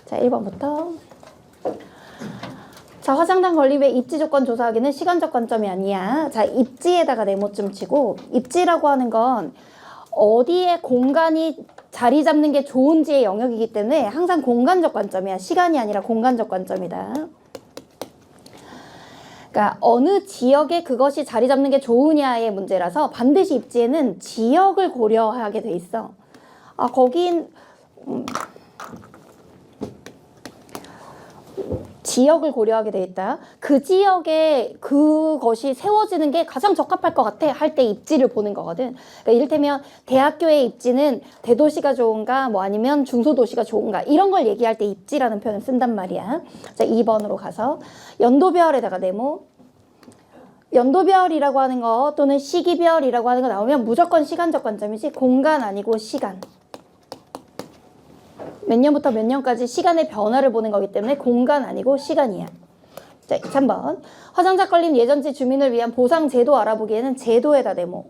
자, 1번부터. 자, 화장단 건립의 입지 조건 조사하기는 시간적 관점이 아니야. 자, 입지에다가 네모 좀 치고, 입지라고 하는 건 어디에 공간이 자리 잡는 게 좋은지의 영역이기 때문에 항상 공간적 관점이야. 시간이 아니라 공간적 관점이다. 그러니까 어느 지역에 그것이 자리 잡는 게 좋으냐의 문제라서 반드시 입지에는 지역을 고려하게 돼 있어. 아, 거긴 지역을 고려하게 돼 있다. 그 지역에 그것이 세워지는 게 가장 적합할 것 같아 할 때 입지를 보는 거거든. 그러니까 이를테면 대학교의 입지는 대도시가 좋은가 뭐 아니면 중소도시가 좋은가 이런 걸 얘기할 때 입지라는 표현을 쓴단 말이야. 자, 2번으로 가서 연도별에다가 네모. 연도별이라고 하는 거 또는 시기별이라고 하는 거 나오면 무조건 시간적 관점이지 공간 아니고 시간. 몇 년부터 몇 년까지 시간의 변화를 보는 거기 때문에 공간 아니고 시간이야. 자, 3번. 화장작 건립 예전지 주민을 위한 보상 제도 알아보기에는 제도에다 네모.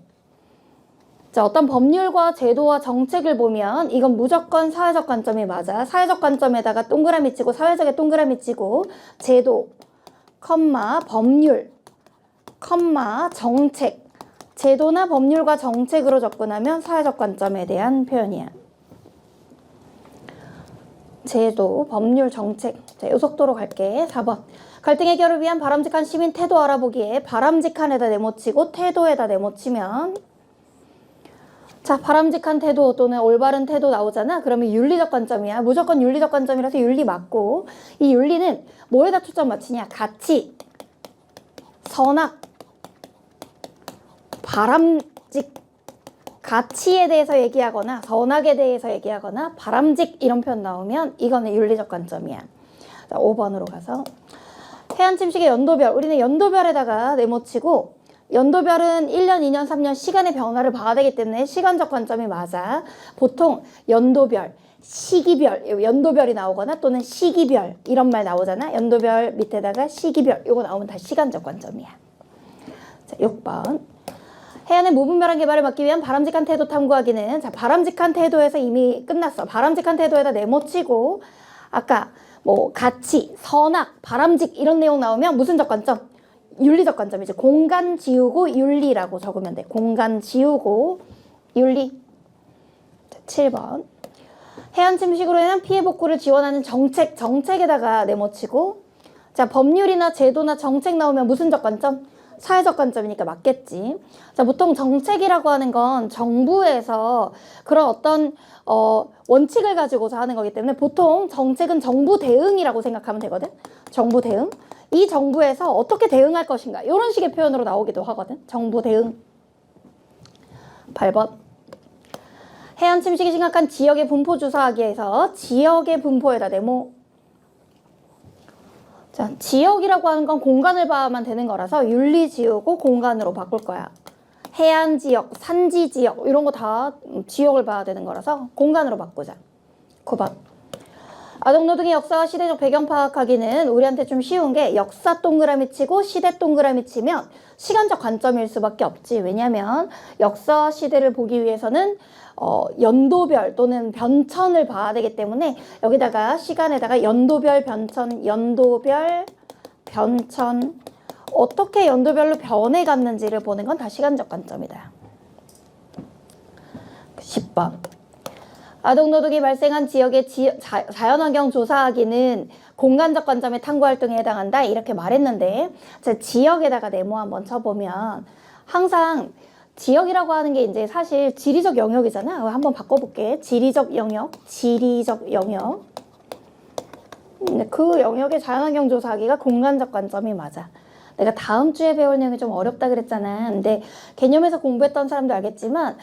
자, 어떤 법률과 제도와 정책을 보면 이건 무조건 사회적 관점이 맞아. 사회적 관점에다가 동그라미 치고 사회적에 동그라미 치고 제도, 컴마, 법률, 컴마, 정책. 제도나 법률과 정책으로 접근하면 사회적 관점에 대한 표현이야. 제도, 법률, 정책. 자, 요 속도로 갈게. 4번. 갈등 해결을 위한 바람직한 시민 태도 알아보기에 바람직한에다 네모치고 태도에다 네모치면 자, 바람직한 태도 또는 올바른 태도 나오잖아. 그러면 윤리적 관점이야. 무조건 윤리적 관점이라서 윤리 맞고 이 윤리는 뭐에다 초점 맞추냐? 가치, 선악, 바람직 가치에 대해서 얘기하거나 선악에 대해서 얘기하거나 바람직 이런 표현 나오면 이거는 윤리적 관점이야. 자, 5번으로 가서 해안 침식의 연도별. 우리는 연도별에다가 네모치고 연도별은 1년, 2년, 3년 시간의 변화를 봐야 되기 때문에 시간적 관점이 맞아. 보통 연도별, 시기별, 연도별이 나오거나 또는 시기별 이런 말 나오잖아. 연도별 밑에다가 시기별 이거 나오면 다 시간적 관점이야. 자, 6번. 해안의 무분별한 개발을 막기 위한 바람직한 태도 탐구하기는 자, 바람직한 태도에서 이미 끝났어. 바람직한 태도에다 네모치고 아까 뭐 가치, 선악, 바람직 이런 내용 나오면 무슨 적 관점? 윤리적 관점이지. 공간 지우고 윤리라고 적으면 돼. 공간 지우고 윤리. 자, 7번. 해안 침식으로 인한 피해 복구를 지원하는 정책, 정책에다가 네모치고 자, 법률이나 제도나 정책 나오면 무슨 적 관점? 사회적 관점이니까 맞겠지. 자, 보통 정책이라고 하는 건 정부에서 그런 어떤 원칙을 가지고서 하는 거기 때문에 보통 정책은 정부 대응이라고 생각하면 되거든. 정부 대응. 이 정부에서 어떻게 대응할 것인가 이런 식의 표현으로 나오기도 하거든. 정부 대응. 8번. 해안 침식이 심각한 지역의 분포 조사하기 위해서 지역의 분포에다 네모. 자, 지역이라고 하는 건 공간을 봐야만 되는 거라서 윤리 지우고 공간으로 바꿀 거야. 해안 지역, 산지 지역 이런 거 다 지역을 봐야 되는 거라서 공간으로 바꾸자. 9번. 아동노동의 역사와 시대적 배경 파악하기는 우리한테 좀 쉬운 게 역사 동그라미 치고 시대 동그라미 치면 시간적 관점일 수밖에 없지. 왜냐하면 역사와 시대를 보기 위해서는 연도별 또는 변천을 봐야 되기 때문에 여기다가 시간에다가 연도별 변천, 연도별 변천 어떻게 연도별로 변해갔는지를 보는 건 다 시간적 관점이다. 10번. 아동노동이 발생한 지역의 자연환경 조사하기는 공간적 관점의 탐구활동에 해당한다 이렇게 말했는데 자, 지역에다가 네모 한번 쳐보면 항상 지역이라고 하는 게 이제 사실 지리적 영역이잖아. 한번 바꿔볼게. 지리적 영역, 지리적 영역. 그 영역의 자연환경 조사하기가 공간적 관점이 맞아. 내가 다음 주에 배울 내용이 좀 어렵다 그랬잖아. 근데 개념에서 공부했던 사람도 알겠지만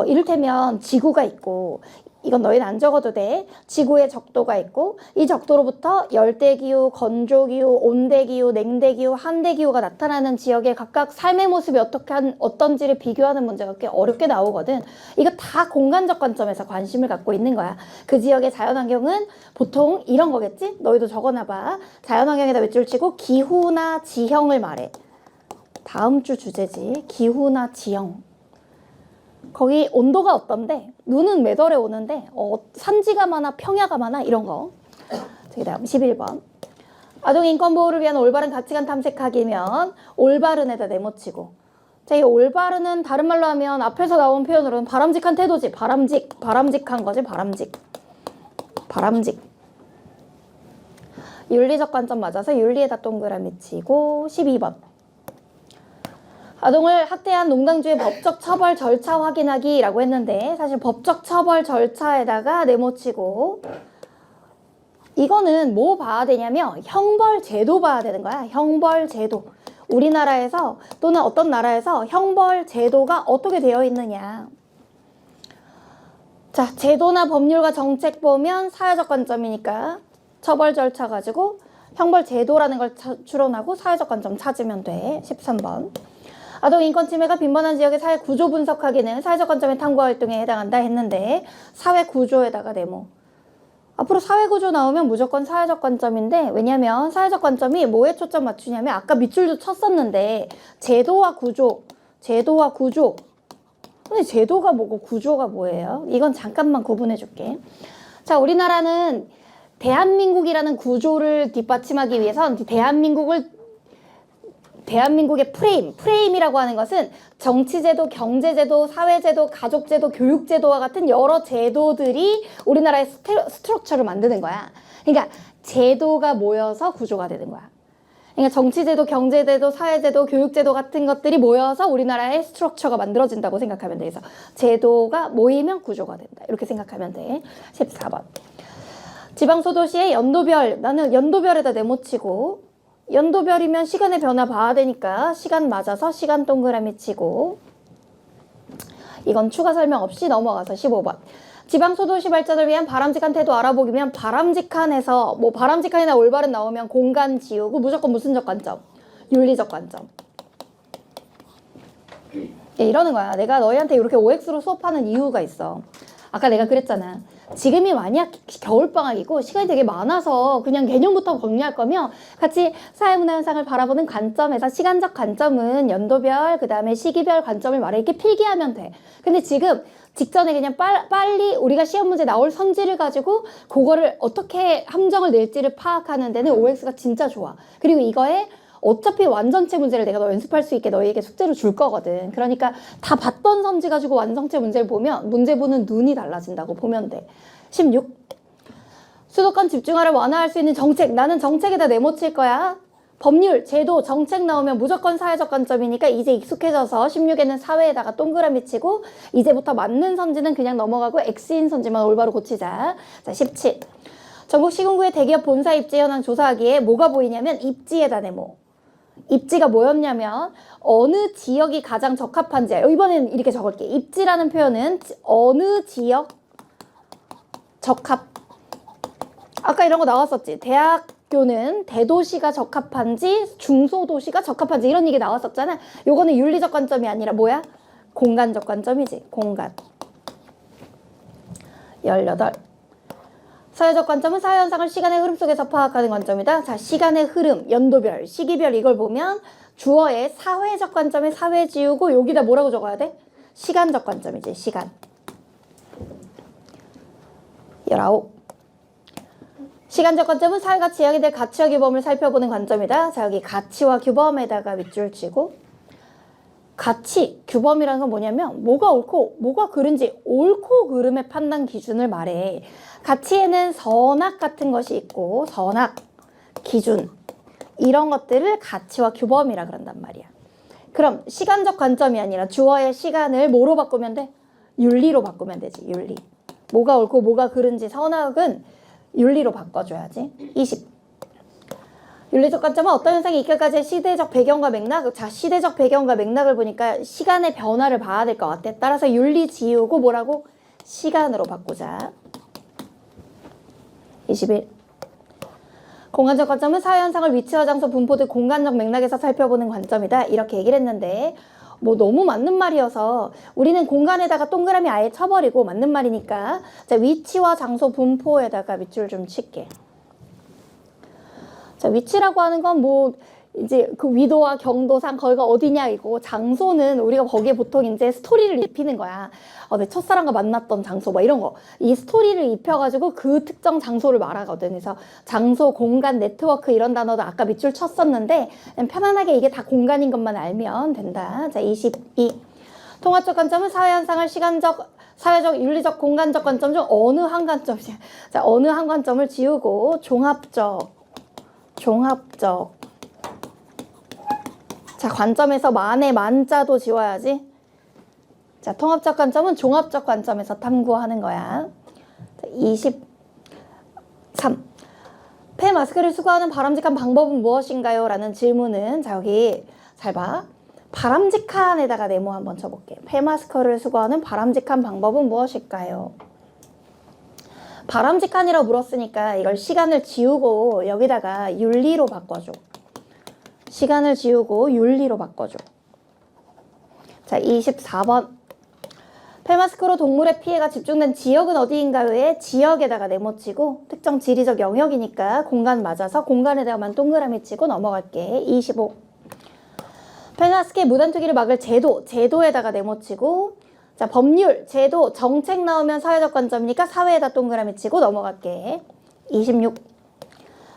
이를테면 지구가 있고 이건 너희는 안 적어도 돼. 지구의 적도가 있고 이 적도로부터 열대기후, 건조기후, 온대기후, 냉대기후, 한대기후가 나타나는 지역의 각각 삶의 모습이 어떤지를 비교하는 문제가 꽤 어렵게 나오거든. 이거 다 공간적 관점에서 관심을 갖고 있는 거야. 그 지역의 자연환경은 보통 이런 거겠지? 너희도 적어놔봐. 자연환경에다 몇 줄 치고 기후나 지형을 말해. 다음 주 주제지. 기후나 지형. 거기 온도가 어떤데 눈은 몇 월에 오는데 산지가 많아 평야가 많아 이런 거. 그 다음 11번. 아동 인권 보호를 위한 올바른 가치관 탐색하기면 올바른에다 네모치고. 자, 이 올바른은 다른 말로 하면 앞에서 나온 표현으로는 바람직한 태도지. 바람직한 거지. 바람직. 윤리적 관점 맞아서 윤리에다 동그라미 치고. 12번. 아동을 학대한 농당주의 법적 처벌 절차 확인하기라고 했는데 사실 법적 처벌 절차에다가 네모치고. 이거는 뭐 봐야 되냐면 형벌 제도 봐야 되는 거야. 형벌 제도. 우리나라에서 또는 어떤 나라에서 형벌 제도가 어떻게 되어 있느냐. 자, 제도나 법률과 정책 보면 사회적 관점이니까 처벌 절차 가지고 형벌 제도라는 걸 추론하고 사회적 관점 찾으면 돼. 13번. 아동 인권 침해가 빈번한 지역의 사회 구조 분석하기는 사회적 관점의 탐구 활동에 해당한다 했는데 사회 구조에다가 네모. 앞으로 사회구조 나오면 무조건 사회적 관점인데 왜냐면 사회적 관점이 뭐에 초점 맞추냐면 아까 밑줄도 쳤었는데 제도와 구조. 근데 제도가 뭐고 구조가 뭐예요? 이건 잠깐만 구분해 줄게. 자, 우리나라는 대한민국이라는 구조를 뒷받침하기 위해선 대한민국의 프레임이라고 하는 것은 정치제도, 경제제도, 사회제도, 가족제도, 교육제도와 같은 여러 제도들이 우리나라의 스트럭처를 만드는 거야. 그러니까 제도가 모여서 구조가 되는 거야. 그러니까 정치제도, 경제제도, 사회제도, 교육제도 같은 것들이 모여서 우리나라의 스트럭처가 만들어진다고 생각하면 돼. 그래서 제도가 모이면 구조가 된다. 이렇게 생각하면 돼. 14번. 지방소도시의 연도별, 나는 연도별에다 네모치고 연도별이면 시간의 변화 봐야 되니까 시간 맞아서 시간 동그라미 치고. 이건 추가 설명 없이 넘어가서 15번. 지방소도시 발전을 위한 바람직한 태도 알아보기면 바람직한에서 뭐 바람직한이나 올바른 나오면 공간 지우고 무조건 무슨적 관점? 윤리적 관점. 이러는 거야. 내가 너희한테 이렇게 OX로 수업하는 이유가 있어. 아까 내가 그랬잖아. 지금이 만약 겨울방학이고 시간이 되게 많아서 그냥 개념부터 정리할 거면 같이 사회문화 현상을 바라보는 관점에서 시간적 관점은 연도별, 그 다음에 시기별 관점을 말해. 이렇게 필기하면 돼. 근데 지금 직전에 그냥 빨리 우리가 시험 문제 나올 성질을 가지고 그거를 어떻게 함정을 낼지를 파악하는 데는 OX가 진짜 좋아. 그리고 이거에 어차피 완전체 문제를 내가 너 연습할 수 있게 너희에게 숙제로 줄 거거든. 그러니까 다 봤던 성질 가지고 완성체 문제를 보면 문제 보는 눈이 달라진다고 보면 돼. 16. 수도권 집중화를 완화할 수 있는 정책. 나는 정책에다 네모칠 거야. 법률, 제도, 정책 나오면 무조건 사회적 관점이니까 이제 익숙해져서 16에는 사회에다가 동그라미 치고 이제부터 맞는 선지는 그냥 넘어가고 X인 선지만 올바로 고치자. 자, 17. 전국 시군구의 대기업 본사 입지 현황 조사하기에 뭐가 보이냐면 입지에다 네모. 입지가 뭐였냐면 어느 지역이 가장 적합한지. 이번엔 이렇게 적을게. 입지라는 표현은 어느 지역 적합. 아까 이런 거 나왔었지. 대학교는 대도시가 적합한지 중소도시가 적합한지 이런 얘기 나왔었잖아. 요거는 윤리적 관점이 아니라 뭐야? 공간적 관점이지. 공간. 18. 사회적 관점은 사회현상을 시간의 흐름 속에서 파악하는 관점이다. 자, 시간의 흐름, 연도별, 시기별 이걸 보면 주어에 사회적 관점에 사회 지우고 여기다 뭐라고 적어야 돼? 시간적 관점이지. 시간. 19. 시간적 관점은 사회가 지향이 될 가치와 규범을 살펴보는 관점이다. 자, 여기 가치와 규범에다가 밑줄 치고. 가치, 규범이라는 건 뭐냐면 뭐가 옳고 뭐가 그른지 옳고 그름의 판단 기준을 말해. 가치에는 선악 같은 것이 있고 선악, 기준 이런 것들을 가치와 규범이라 그런단 말이야. 그럼 시간적 관점이 아니라 주어의 시간을 뭐로 바꾸면 돼? 윤리로 바꾸면 되지. 윤리. 뭐가 옳고 뭐가 그른지 선악은 윤리로 바꿔줘야지. 20. 윤리적 관점은 어떤 현상이 있기까지의 시대적 배경과 맥락. 자, 시대적 배경과 맥락을 보니까 시간의 변화를 봐야 될 것 같아. 따라서 윤리 지우고 뭐라고? 시간으로 바꾸자. 21. 공간적 관점은 사회 현상을 위치와 장소, 분포 등 공간적 맥락에서 살펴보는 관점이다. 이렇게 얘기를 했는데 뭐 너무 맞는 말이어서 우리는 공간에다가 동그라미 아예 쳐버리고 맞는 말이니까 자, 위치와 장소, 분포에다가 밑줄 좀 칠게. 자, 위치라고 하는 건 뭐 이제 그 위도와 경도상 거기가 어디냐 이거 장소는 우리가 거기에 보통 이제 스토리를 입히는 거야. 내 첫사랑과 만났던 장소 뭐 이런 거. 이 스토리를 입혀가지고 그 특정 장소를 말하거든. 그래서 장소, 공간, 네트워크 이런 단어도 아까 밑줄 쳤었는데 그냥 편안하게 이게 다 공간인 것만 알면 된다. 자, 22. 통합적 관점은 사회현상을 시간적, 사회적, 윤리적, 공간적 관점 중 어느 한 관점이야. 자, 어느 한 관점을 지우고 종합적. 자, 관점에서 만의 만자도 지워야지. 자, 통합적 관점은 종합적 관점에서 탐구하는 거야. 자, 23. 폐 마스크를 수거하는 바람직한 방법은 무엇인가요? 라는 질문은, 자, 여기 잘 봐. 바람직한에다가 네모 한번 쳐볼게. 폐 마스크를 수거하는 바람직한 방법은 무엇일까요? 바람직한이라고 물었으니까 이걸 시간을 지우고 여기다가 윤리로 바꿔줘. 시간을 지우고 윤리로 바꿔줘. 자, 24번. 폐마스크로 동물의 피해가 집중된 지역은 어디인가요에 지역에다가 네모치고 특정 지리적 영역이니까 공간 맞아서 공간에다가만 동그라미 치고 넘어갈게. 25. 폐마스크의 무단투기를 막을 제도에다가 네모치고 자, 법률, 제도, 정책 나오면 사회적 관점이니까 사회에다 동그라미 치고 넘어갈게. 26.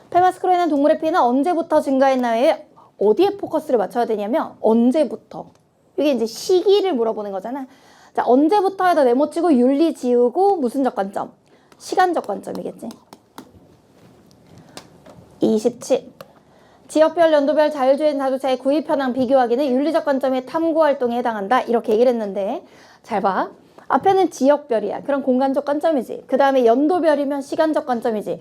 폐마스크로 인한 동물의 피해는 언제부터 증가했나요? 어디에 포커스를 맞춰야 되냐면 언제부터. 이게 이제 시기를 물어보는 거잖아. 자, 언제부터에다 네모치고 윤리 지우고 무슨적 관점? 시간적 관점이겠지. 27. 지역별, 연도별, 자율주행 자동차의 구입 현황 비교하기는 윤리적 관점의 탐구 활동에 해당한다. 이렇게 얘기를 했는데 잘 봐. 앞에는 지역별이야. 그럼 공간적 관점이지. 그 다음에 연도별이면 시간적 관점이지.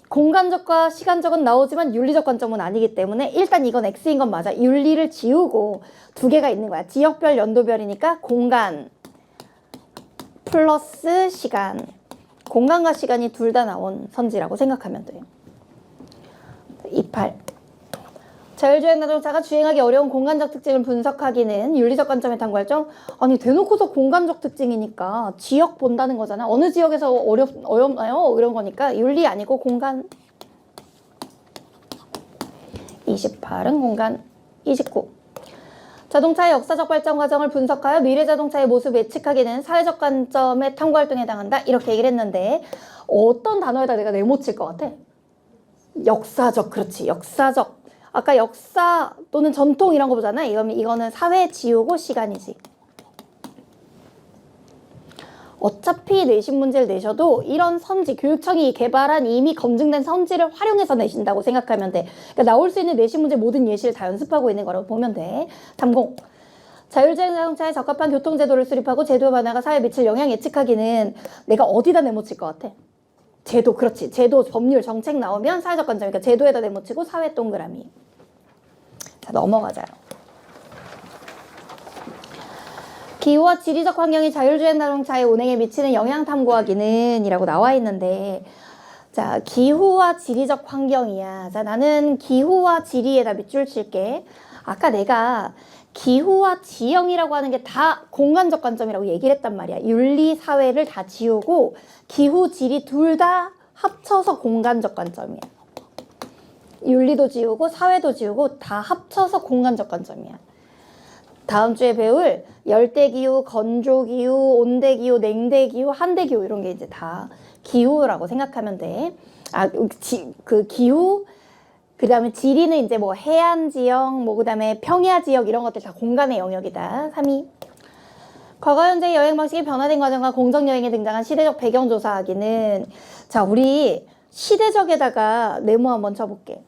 공간적과 시간적은 나오지만 윤리적 관점은 아니기 때문에 일단 이건 X인 건 맞아. 윤리를 지우고 두 개가 있는 거야. 지역별, 연도별이니까 공간 플러스 시간. 공간과 시간이 둘 다 나온 선지라고 생각하면 돼요. 28. 자율주행 자동차가 주행하기 어려운 공간적 특징을 분석하기는 윤리적 관점의 탐구할 점. 아니 대놓고서 공간적 특징이니까 지역 본다는 거잖아. 어느 지역에서 어렵나요? 이런 거니까 윤리 아니고 공간. 28은 공간. 29. 자동차의 역사적 발전 과정을 분석하여 미래 자동차의 모습을 예측하기는 사회적 관점의 탐구 활동에 해당한다. 이렇게 얘기를 했는데 어떤 단어에다 내가 네모칠 것 같아? 역사적. 그렇지. 역사적. 아까 역사 또는 전통 이런 거 보잖아. 이거는 사회 지우고 시간이지. 어차피 내신 문제를 내셔도 이런 선지, 교육청이 개발한 이미 검증된 선지를 활용해서 내신다고 생각하면 돼. 그러니까 나올 수 있는 내신 문제 모든 예시를 다 연습하고 있는 거라고 보면 돼. 30. 자율주행 자동차에 적합한 교통제도를 수립하고 제도 변화가 사회에 미칠 영향 예측하기는 내가 어디다 네모칠 것 같아? 제도, 그렇지. 제도, 법률, 정책 나오면 사회적 관점이니까 제도에다 네모치고 사회 동그라미. 자, 넘어가자요. 기후와 지리적 환경이 자율주행 자동차의 운행에 미치는 영향 탐구하기는 이라고 나와 있는데 자, 기후와 지리적 환경이야. 자, 나는 기후와 지리에다 밑줄 칠게. 아까 내가 기후와 지형이라고 하는 게 다 공간적 관점이라고 얘기를 했단 말이야. 윤리, 사회를 다 지우고 기후, 지리 둘 다 합쳐서 공간적 관점이야. 윤리도 지우고 사회도 지우고 다 합쳐서 공간적 관점이야. 다음 주에 배울 열대기후, 건조기후, 온대기후, 냉대기후, 한대기후 이런 게 이제 다 기후라고 생각하면 돼. 그 기후, 그 다음에 지리는 이제 뭐 해안 지역, 뭐 그 다음에 평야 지역 이런 것들 다 공간의 영역이다. 3위. 과거 현재의 여행 방식이 변화된 과정과 공정 여행에 등장한 시대적 배경 조사하기는 자, 우리 시대적에다가 네모 한번 쳐볼게.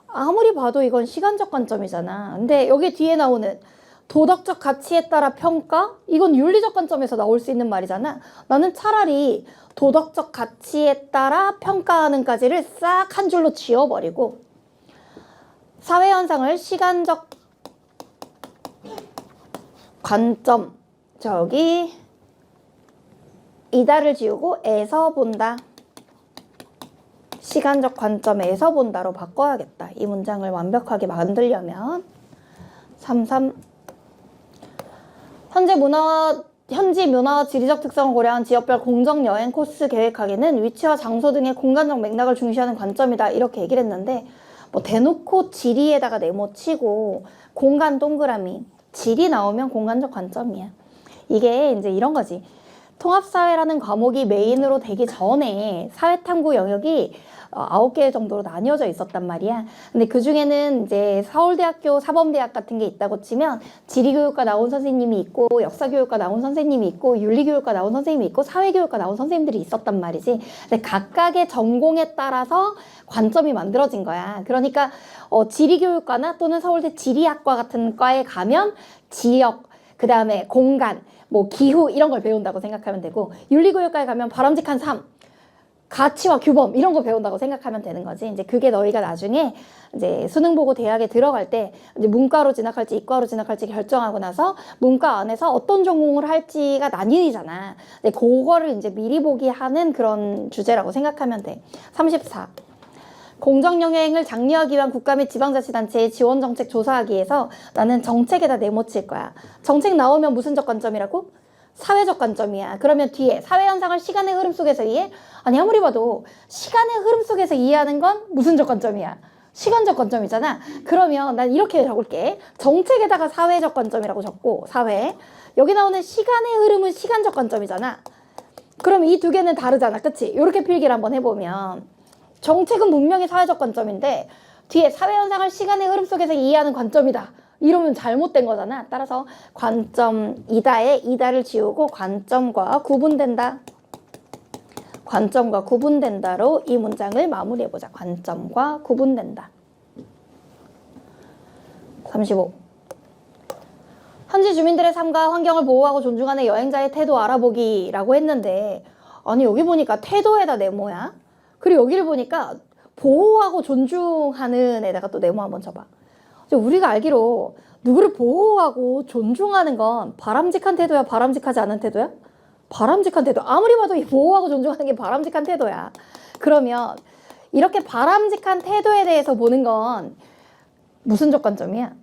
아무리 봐도 이건 시간적 관점이잖아. 근데 여기 뒤에 나오는 도덕적 가치에 따라 평가? 이건 윤리적 관점에서 나올 수 있는 말이잖아. 나는 차라리 도덕적 가치에 따라 평가하는까지를 싹 한 줄로 지워버리고 사회 현상을 시간적 관점 저기 이다를 지우고 에서 본다. 시간적 관점에서 본다로 바꿔야겠다. 이 문장을 완벽하게 만들려면 33. 현지 문화와 지리적 특성을 고려한 지역별 공정 여행 코스 계획하기는 위치와 장소 등의 공간적 맥락을 중시하는 관점이다. 이렇게 얘기를 했는데 뭐 대놓고 지리에다가 네모치고 공간 동그라미, 지리 나오면 공간적 관점이야. 이게 이제 이런 거지. 통합사회라는 과목이 메인으로 되기 전에 사회탐구 영역이 9개 정도로 나뉘어져 있었단 말이야. 근데 그 중에는 이제 서울대학교 사범대학 같은 게 있다고 치면 지리교육과 나온 선생님이 있고 역사교육과 나온 선생님이 있고 윤리교육과 나온 선생님이 있고 사회교육과 나온 선생님들이 있었단 말이지. 근데 각각의 전공에 따라서 관점이 만들어진 거야. 그러니까 지리교육과나 또는 서울대 지리학과 같은 과에 가면 지역, 그 다음에 공간, 뭐 기후 이런 걸 배운다고 생각하면 되고, 윤리교육과에 가면 바람직한 삶, 가치와 규범 이런 거 배운다고 생각하면 되는 거지. 이제 그게 너희가 나중에 이제 수능 보고 대학에 들어갈 때 이제 문과로 진학할지 이과로 진학할지 결정하고 나서 문과 안에서 어떤 전공을 할지가 나뉘잖아. 근데 그거를 이제 미리 보기 하는 그런 주제라고 생각하면 돼. 34. 공정 영향을 장려하기 위한 국가 및 지방자치단체의 지원 정책 조사하기 위해서 나는 정책에다 네모칠 거야. 정책 나오면 무슨적 관점이라고? 사회적 관점이야. 그러면 뒤에 사회 현상을 시간의 흐름 속에서 이해? 아니 아무리 봐도 시간의 흐름 속에서 이해하는 건 무슨적 관점이야. 시간적 관점이잖아. 그러면 난 이렇게 적을게. 정책에다가 사회적 관점이라고 적고 사회. 여기 나오는 시간의 흐름은 시간적 관점이잖아. 그럼 이 두 개는 다르잖아. 그치? 이렇게 필기를 한번 해보면 정책은 분명히 사회적 관점인데 뒤에 사회 현상을 시간의 흐름 속에서 이해하는 관점이다. 이러면 잘못된 거잖아. 따라서 관점이다에 이다를 지우고 관점과 구분된다. 관점과 구분된다로 이 문장을 마무리해보자. 관점과 구분된다. 35. 현지 주민들의 삶과 환경을 보호하고 존중하는 여행자의 태도 알아보기라고 했는데 아니 여기 보니까 태도에다 네모야. 그리고 여기를 보니까 보호하고 존중하는 에다가 또 네모 한번 쳐봐. 우리가 알기로 누구를 보호하고 존중하는 건 바람직한 태도야, 바람직하지 않은 태도야? 바람직한 태도. 아무리 봐도 이 보호하고 존중하는 게 바람직한 태도야. 그러면 이렇게 바람직한 태도에 대해서 보는 건 무슨적 관점이야?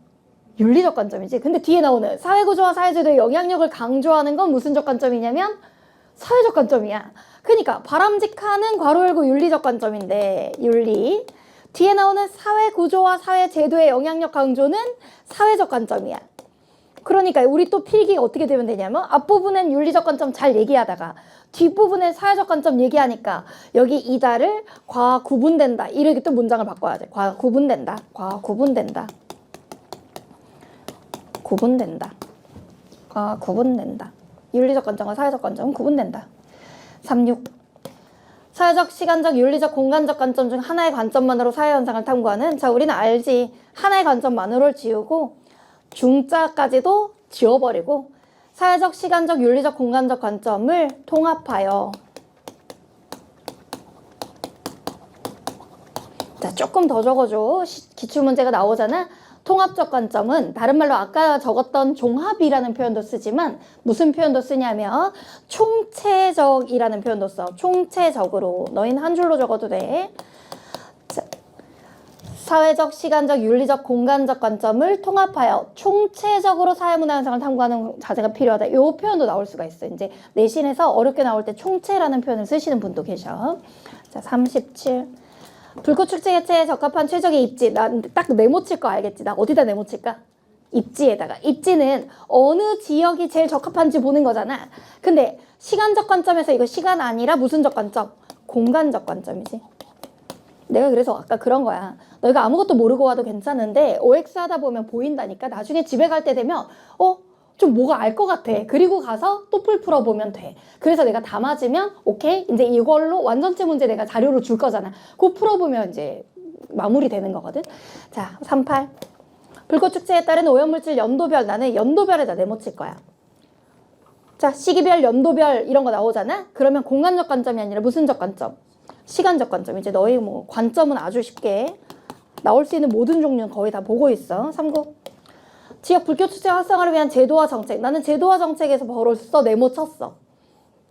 윤리적 관점이지. 근데 뒤에 나오는 사회구조와 사회제도의 영향력을 강조하는 건 무슨적 관점이냐면 사회적 관점이야. 그러니까 바람직한은 괄호 열고 윤리적 관점인데 윤리. 뒤에 나오는 사회구조와 사회제도의 영향력 강조는 사회적 관점이야. 그러니까 우리 또 필기가 어떻게 되면 되냐면 앞부분엔 윤리적 관점 잘 얘기하다가 뒷부분엔 사회적 관점 얘기하니까 여기 이다를 과 구분된다. 이렇게 또 문장을 바꿔야 돼. 과 구분된다. 과 구분된다. 구분된다. 과 구분된다. 윤리적 관점과 사회적 관점은 구분된다. 36. 사회적, 시간적, 윤리적, 공간적 관점 중 하나의 관점만으로 사회현상을 탐구하는. 자, 우리는 알지. 하나의 관점만으로를 지우고 중자까지도 지워버리고 사회적, 시간적, 윤리적, 공간적 관점을 통합하여. 자, 조금 더 적어줘. 기출문제가 나오잖아. 통합적 관점은 다른 말로 아까 적었던 종합이라는 표현도 쓰지만 무슨 표현도 쓰냐면 총체적이라는 표현도 써. 총체적으로. 너희는 한 줄로 적어도 돼. 자, 사회적, 시간적, 윤리적, 공간적 관점을 통합하여 총체적으로 사회문화 현상을 탐구하는 자세가 필요하다. 이 표현도 나올 수가 있어. 이제 내신에서 어렵게 나올 때 총체라는 표현을 쓰시는 분도 계셔. 자, 37. 불꽃 축제 개최에 적합한 최적의 입지. 나 딱 네모칠 거 알겠지? 나 어디다 네모칠까? 입지에다가. 입지는 어느 지역이 제일 적합한지 보는 거잖아. 근데 시간적 관점에서 이거 시간 아니라 무슨적 관점? 공간적 관점이지. 내가 그래서 아까 그런 거야. 너희가 아무것도 모르고 와도 괜찮은데 OX 하다 보면 보인다니까. 나중에 집에 갈 때 되면 좀 뭐가 알 것 같아. 그리고 가서 또 풀어보면 돼. 그래서 내가 다 맞으면 오케이? 이제 이걸로 완전체 문제 내가 자료로 줄 거잖아. 그거 풀어보면 이제 마무리되는 거거든. 자, 38. 불꽃축제에 따른 오염물질 연도별. 나는 연도별에다 네모칠 거야. 자, 시기별, 연도별 이런 거 나오잖아. 그러면 공간적 관점이 아니라 무슨적 관점? 시간적 관점. 이제 너희 뭐 관점은 아주 쉽게 나올 수 있는 모든 종류는 거의 다 보고 있어. 39. 지역 불꽃축제 활성화를 위한 제도와 정책. 나는 제도와 정책에서 벌써 네모쳤어.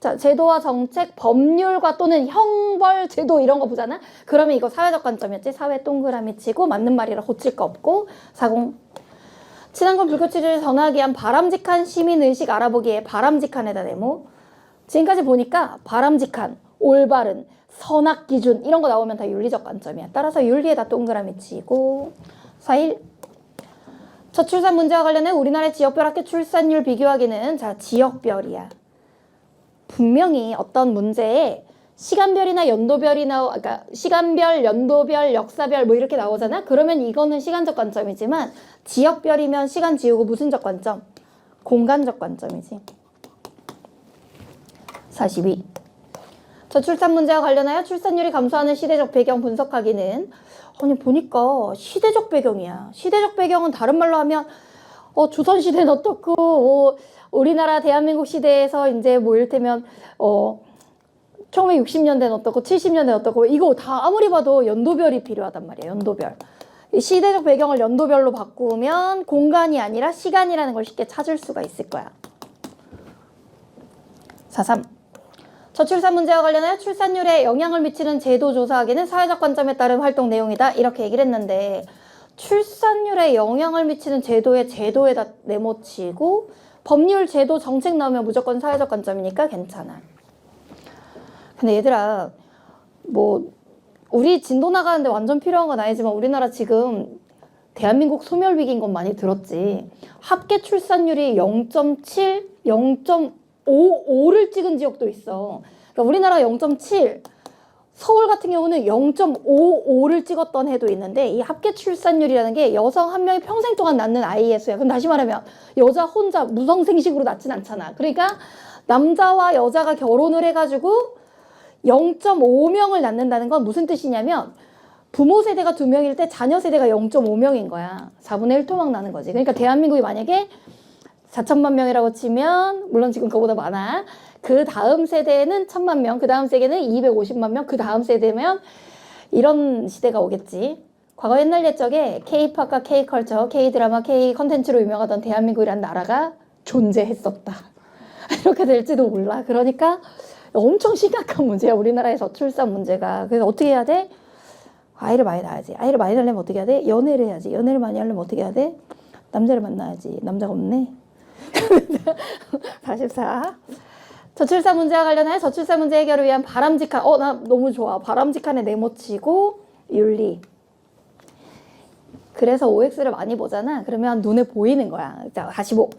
자, 제도와 정책, 법률과 또는 형벌 제도 이런 거 보잖아. 그러면 이거 사회적 관점이었지. 사회 동그라미 치고 맞는 말이라 고칠 거 없고. 40. 친환경 불꽃축제를 전하기 위한 바람직한 시민의식 알아보기에 바람직한에다 네모. 지금까지 보니까 바람직한, 올바른, 선악 기준 이런 거 나오면 다 윤리적 관점이야. 따라서 윤리에다 동그라미 치고 4일 저출산 문제와 관련해 우리나라의 지역별 학교 출산율 비교하기는 자 지역별이야. 분명히 어떤 문제에 시간별이나 연도별이나 그러니까 시간별, 연도별, 역사별 뭐 이렇게 나오잖아. 그러면 이거는 시간적 관점이지만 지역별이면 시간 지우고 무슨적 관점? 공간적 관점이지. 42. 저출산 문제와 관련하여 출산율이 감소하는 시대적 배경 분석하기는 아니 보니까 시대적 배경이야. 시대적 배경은 다른 말로 하면 조선시대는 어떻고 우리나라 대한민국 시대에서 이제 뭐 이를테면 1960년대는 어떻고 70년대는 어떻고 이거 다 아무리 봐도 연도별이 필요하단 말이야. 연도별. 시대적 배경을 연도별로 바꾸면 공간이 아니라 시간이라는 걸 쉽게 찾을 수가 있을 거야. 43. 저출산 문제와 관련하여 출산율에 영향을 미치는 제도 조사하기는 사회적 관점에 따른 활동 내용이다. 이렇게 얘기를 했는데 출산율에 영향을 미치는 제도에다 네모치고 법률, 제도, 정책 나오면 무조건 사회적 관점이니까 괜찮아. 근데 얘들아 뭐 우리 진도 나가는데 완전 필요한 건 아니지만 우리나라 지금 대한민국 소멸위기인 건 많이 들었지. 합계 출산율이 0.7, 0.55를 찍은 지역도 있어. 그러니까 우리나라 0.7, 서울 같은 경우는 0.55를 찍었던 해도 있는데 이 합계 출산율이라는 게 여성 한 명이 평생 동안 낳는 아이의 수야. 그럼 다시 말하면 여자 혼자 무성생식으로 낳진 않잖아. 그러니까 남자와 여자가 결혼을 해가지고 0.5명을 낳는다는 건 무슨 뜻이냐면 부모 세대가 2명일 때 자녀 세대가 0.5명인 거야. 4분의 1토막 나는 거지. 그러니까 대한민국이 만약에 4천만 명이라고 치면 물론 지금 그거보다 많아. 그 다음 세대는 1,000만 명, 그 다음 세대는 250만 명, 그 다음 세대면 이런 시대가 오겠지. 과거 옛날 옛적에 K-팝과 K-컬처, K-드라마, K-컨텐츠로 유명하던 대한민국이란 나라가 존재했었다. 이렇게 될지도 몰라. 그러니까 엄청 심각한 문제야. 우리나라에서 출산 문제가. 그래서 어떻게 해야 돼? 아이를 많이 낳아야지. 아이를 많이 낳으려면 어떻게 해야 돼? 연애를 해야지. 연애를 많이 하려면 어떻게 해야 돼? 남자를 만나야지. 남자가 없네. 44. 저출산 문제와 관련하여 저출산 문제 해결을 위한 바람직한 나 너무 좋아. 바람직한에 네모치고 윤리. 그래서 OX를 많이 보잖아. 그러면 눈에 보이는 거야. 자, 45.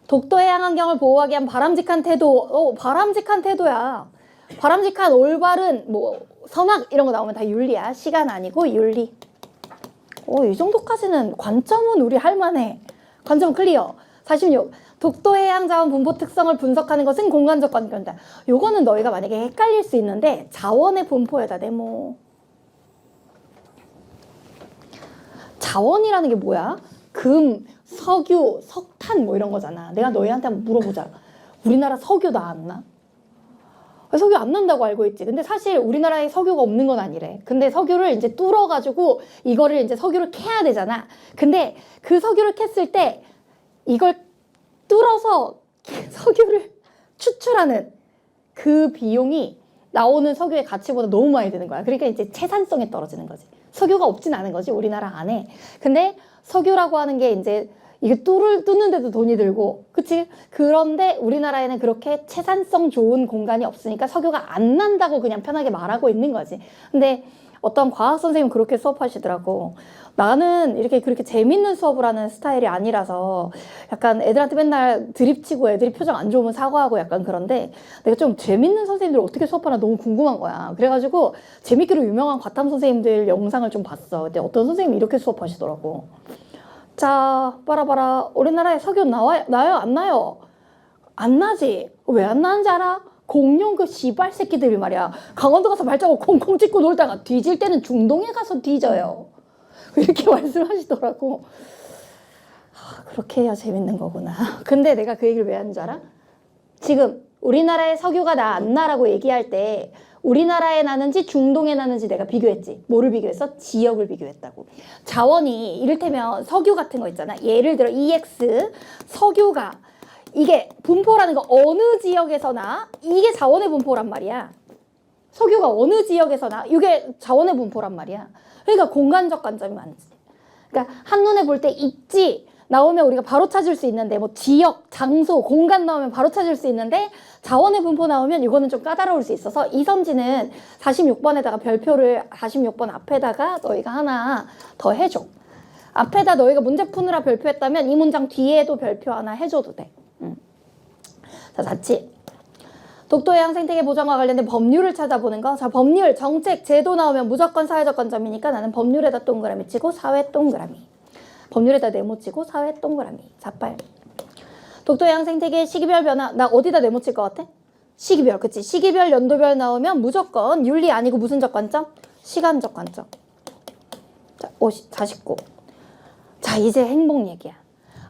독도 해양 환경을 보호하기 위한 바람직한 태도. 바람직한 태도야. 바람직한 올바른 뭐 선악 이런 거 나오면 다 윤리야. 시간 아니고 윤리. 이 정도까지는 관점은 우리 할만해. 관점 클리어. 46. 독도 해양 자원 분포 특성을 분석하는 것은 공간적 관점이다. 요거는 너희가 만약에 헷갈릴 수 있는데 자원의 분포에다 네모. 자원이라는 게 뭐야? 금, 석유, 석탄 뭐 이런 거잖아. 내가 너희한테 한번 물어보자. 우리나라 석유 나왔나? 석유 안 난다고 알고 있지. 근데 사실 우리나라에 석유가 없는 건 아니래. 근데 석유를 이제 뚫어가지고 이거를 이제 석유를 캐야 되잖아. 근데 그 석유를 캤을 때 이걸 뚫어서 석유를 추출하는 그 비용이 나오는 석유의 가치보다 너무 많이 드는 거야. 그러니까 이제 채산성이 떨어지는 거지. 석유가 없진 않은 거지, 우리나라 안에. 근데 석유라고 하는 게 이제 이게 뚫는데도 돈이 들고, 그치? 그런데 우리나라에는 그렇게 채산성 좋은 공간이 없으니까 석유가 안 난다고 그냥 편하게 말하고 있는 거지. 근데 어떤 과학 선생님은 그렇게 수업하시더라고. 나는 이렇게 그렇게 재밌는 수업을 하는 스타일이 아니라서 약간 애들한테 맨날 드립치고 애들이 표정 안 좋으면 사과하고 약간 그런데 내가 좀 재밌는 선생님들 어떻게 수업하나 너무 궁금한 거야. 그래가지고 재밌기로 유명한 과탐 선생님들 영상을 좀 봤어. 근데 어떤 선생님이 이렇게 수업하시더라고. 자, 봐라. 우리나라에 석유 나요? 안 나요? 안 나지? 왜 안 나는지 알아? 공룡 그 씨발 새끼들이 말이야. 강원도 가서 발자국 콩콩 찍고 놀다가 뒤질 때는 중동에 가서 뒤져요. 이렇게 말씀하시더라고. 그렇게 해야 재밌는 거구나. 근데 내가 그 얘기를 왜 하는 줄 알아? 지금 우리나라에 석유가 나 안 나라고 얘기할 때 우리나라에 나는지 중동에 나는지 내가 비교했지. 뭐를 비교했어? 지역을 비교했다고. 자원이 이를테면 석유 같은 거 있잖아. 예를 들어 EX 석유가 이게 분포라는 거 어느 지역에서 나? 이게 자원의 분포란 말이야. 석유가 어느 지역에서 나? 이게 자원의 분포란 말이야. 그러니까 공간적 관점이 많지. 그러니까 한눈에 볼 때 있지. 나오면 우리가 바로 찾을 수 있는데, 뭐 지역, 장소, 공간 나오면 바로 찾을 수 있는데, 자원의 분포 나오면 이거는 좀 까다로울 수 있어서 이선지는 46번에다가 별표를 46번 앞에다가 너희가 하나 더 해줘. 앞에다 너희가 문제 푸느라 별표했다면 이 문장 뒤에도 별표 하나 해줘도 돼. 자, 4치. 독도해양 생태계 보전과 관련된 법률을 찾아보는 거. 자, 법률, 정책, 제도 나오면 무조건 사회적 관점이니까 나는 법률에다 동그라미 치고 사회 동그라미. 법률에다 네모 치고 사회 동그라미. 4.8. 독도해양 생태계 시기별 변화. 나 어디다 네모 칠 것 같아? 시기별, 그치? 시기별, 연도별 나오면 무조건 윤리 아니고 무슨 적 관점? 시간적 관점. 자, 49. 자, 이제 행복 얘기야.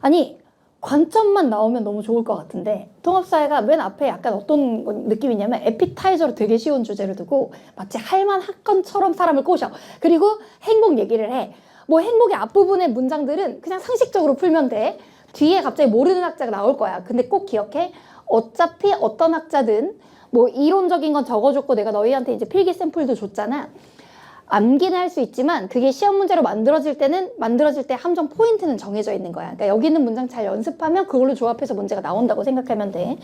아니, 관점만 나오면 너무 좋을 것 같은데 통합사회가 맨 앞에 약간 어떤 느낌이냐면 에피타이저로 되게 쉬운 주제를 두고 마치 할만학건처럼 사람을 꼬셔. 그리고 행복 얘기를 해. 뭐 행복의 앞부분의 문장들은 그냥 상식적으로 풀면 돼. 뒤에 갑자기 모르는 학자가 나올 거야. 근데 꼭 기억해. 어차피 어떤 학자든 뭐 이론적인 건 적어줬고 내가 너희한테 이제 필기 샘플도 줬잖아. 암기는 할 수 있지만 그게 시험 문제로 만들어질 때 함정 포인트는 정해져 있는 거야. 그러니까 여기 있는 문장 잘 연습하면 그걸로 조합해서 문제가 나온다고 생각하면 돼.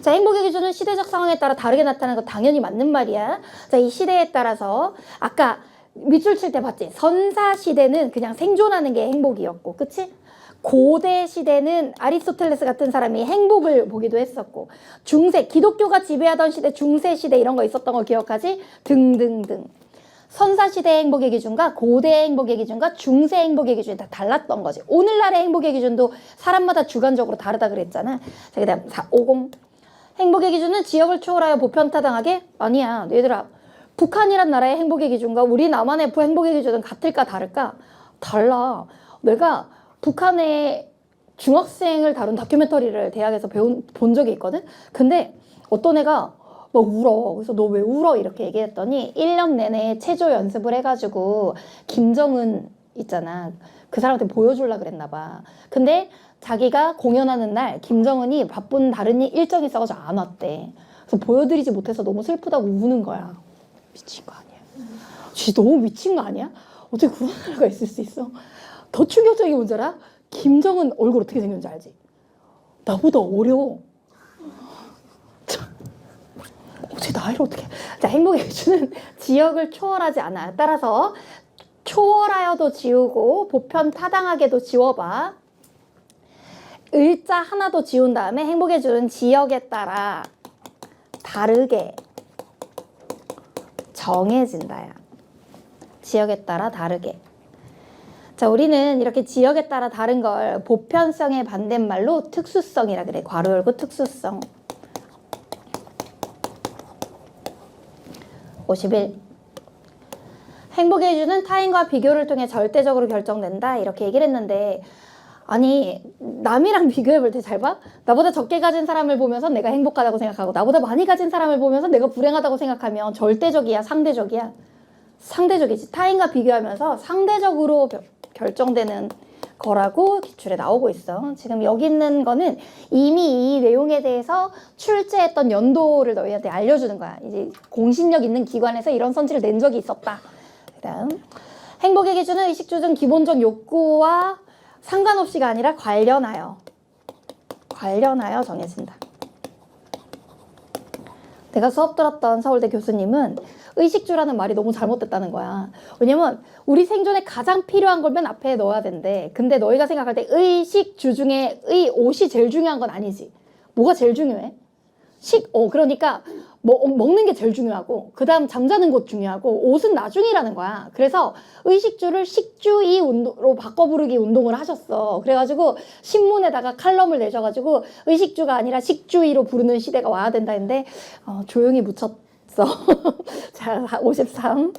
자, 행복의 기준은 시대적 상황에 따라 다르게 나타나는 거 당연히 맞는 말이야. 자, 이 시대에 따라서 아까 밑줄 칠 때 봤지? 선사 시대는 그냥 생존하는 게 행복이었고, 그치? 고대 시대는 아리스토텔레스 같은 사람이 행복을 보기도 했었고, 중세, 기독교가 지배하던 시대, 중세 시대 이런 거 있었던 거 기억하지? 등등등. 선사시대의 행복의 기준과 고대의 행복의 기준과 중세의 행복의 기준이 다 달랐던 거지. 오늘날의 행복의 기준도 사람마다 주관적으로 다르다 그랬잖아. 자, 그 다음 450. 행복의 기준은 지역을 초월하여 보편타당하게? 아니야. 얘들아, 북한이란 나라의 행복의 기준과 우리 남한의 행복의 기준은 같을까 다를까? 달라. 내가 북한의 중학생을 다룬 다큐멘터리를 대학에서 본 적이 있거든? 근데 어떤 애가 막 울어. 그래서 너 왜 울어? 이렇게 얘기했더니 1년 내내 체조 연습을 해가지고 김정은 있잖아. 그 사람한테 보여주려고 그랬나 봐. 근데 자기가 공연하는 날 김정은이 바쁜 다른 일정이 있어가지고 안 왔대. 그래서 보여드리지 못해서 너무 슬프다고 우는 거야. 미친 거 아니야? 진짜 너무 미친 거 아니야? 어떻게 그런 나라가 있을 수 있어? 더 충격적인 문제라 김정은 얼굴 어떻게 생겼는지 알지? 나보다 어려워. 제 나이를 어떻게. 자, 행복의 기준은 지역을 초월하지 않아. 따라서 초월하여도 지우고 보편 타당하게도 지워봐. 을자 하나도 지운 다음에 행복의 기준은 지역에 따라 다르게 정해진다야. 지역에 따라 다르게. 자, 우리는 이렇게 지역에 따라 다른 걸 보편성의 반대말로 특수성이라 그래. 괄호 열고 특수성. 51. 행복의 기준은 타인과 비교를 통해 절대적으로 결정된다. 이렇게 얘기를 했는데, 아니, 남이랑 비교해볼 때 잘 봐? 나보다 적게 가진 사람을 보면서 내가 행복하다고 생각하고 나보다 많이 가진 사람을 보면서 내가 불행하다고 생각하면 절대적이야, 상대적이야? 상대적이지. 타인과 비교하면서 상대적으로 결정되는 거라고 기출에 나오고 있어. 지금 여기 있는 거는 이미 이 내용에 대해서 출제했던 연도를 너희한테 알려주는 거야. 이제 공신력 있는 기관에서 이런 선지를 낸 적이 있었다. 그 다음 행복의 기준은 의식주 등 기본적 욕구와 상관없이가 아니라 관련하여 정해진다. 내가 수업 들었던 서울대 교수님은 의식주라는 말이 너무 잘못됐다는 거야. 왜냐면 우리 생존에 가장 필요한 걸 맨 앞에 넣어야 된대. 근데 너희가 생각할 때 의식주 중에 옷이 제일 중요한 건 아니지. 뭐가 제일 중요해? 그러니까 먹는 게 제일 중요하고 그 다음 잠자는 것 중요하고 옷은 나중이라는 거야. 그래서 의식주를 식주의 운동으로 바꿔 부르기 운동을 하셨어. 그래가지고 신문에다가 칼럼을 내셔가지고 의식주가 아니라 식주의로 부르는 시대가 와야 된다 했는데 조용히 묻혔어. 자, 53.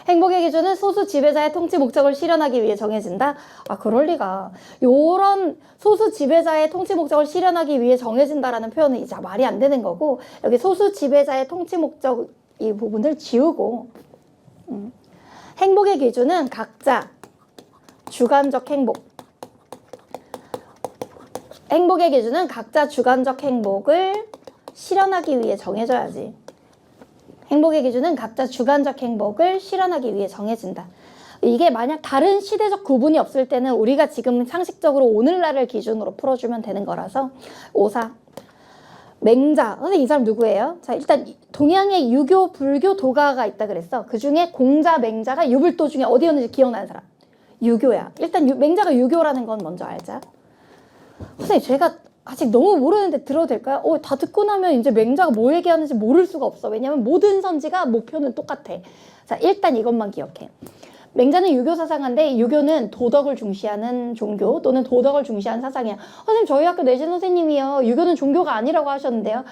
행복의 기준은 소수 지배자의 통치 목적을 실현하기 위해 정해진다? 아, 그럴 리가. 요런 소수 지배자의 통치 목적을 실현하기 위해 정해진다라는 표현은 이제 말이 안 되는 거고, 여기 소수 지배자의 통치 목적 이 부분을 지우고, 행복의 기준은 각자 주관적 행복. 행복의 기준은 각자 주관적 행복을 실현하기 위해 정해져야지. 행복의 기준은 각자 주관적 행복을 실현하기 위해 정해진다. 이게 만약 다른 시대적 구분이 없을 때는 우리가 지금 상식적으로 오늘날을 기준으로 풀어주면 되는 거라서 5사 맹자. 근데 이 사람 누구예요? 자, 일단 동양에 유교, 불교, 도가가 있다 그랬어. 그 중에 공자, 맹자가 유불도 중에 어디였는지 기억나는 사람? 유교야. 일단 맹자가 유교라는 건 먼저 알자. 선생님, 제가 아직 너무 모르는데 들어도 될까요? 다 듣고 나면 이제 맹자가 뭐 얘기하는지 모를 수가 없어. 왜냐면 모든 선지가 목표는 똑같아. 자, 일단 이것만 기억해. 맹자는 유교 사상가인데 유교는 도덕을 중시하는 종교 또는 도덕을 중시하는 사상이야. 선생님, 저희 학교 내신 선생님이요, 유교는 종교가 아니라고 하셨는데요.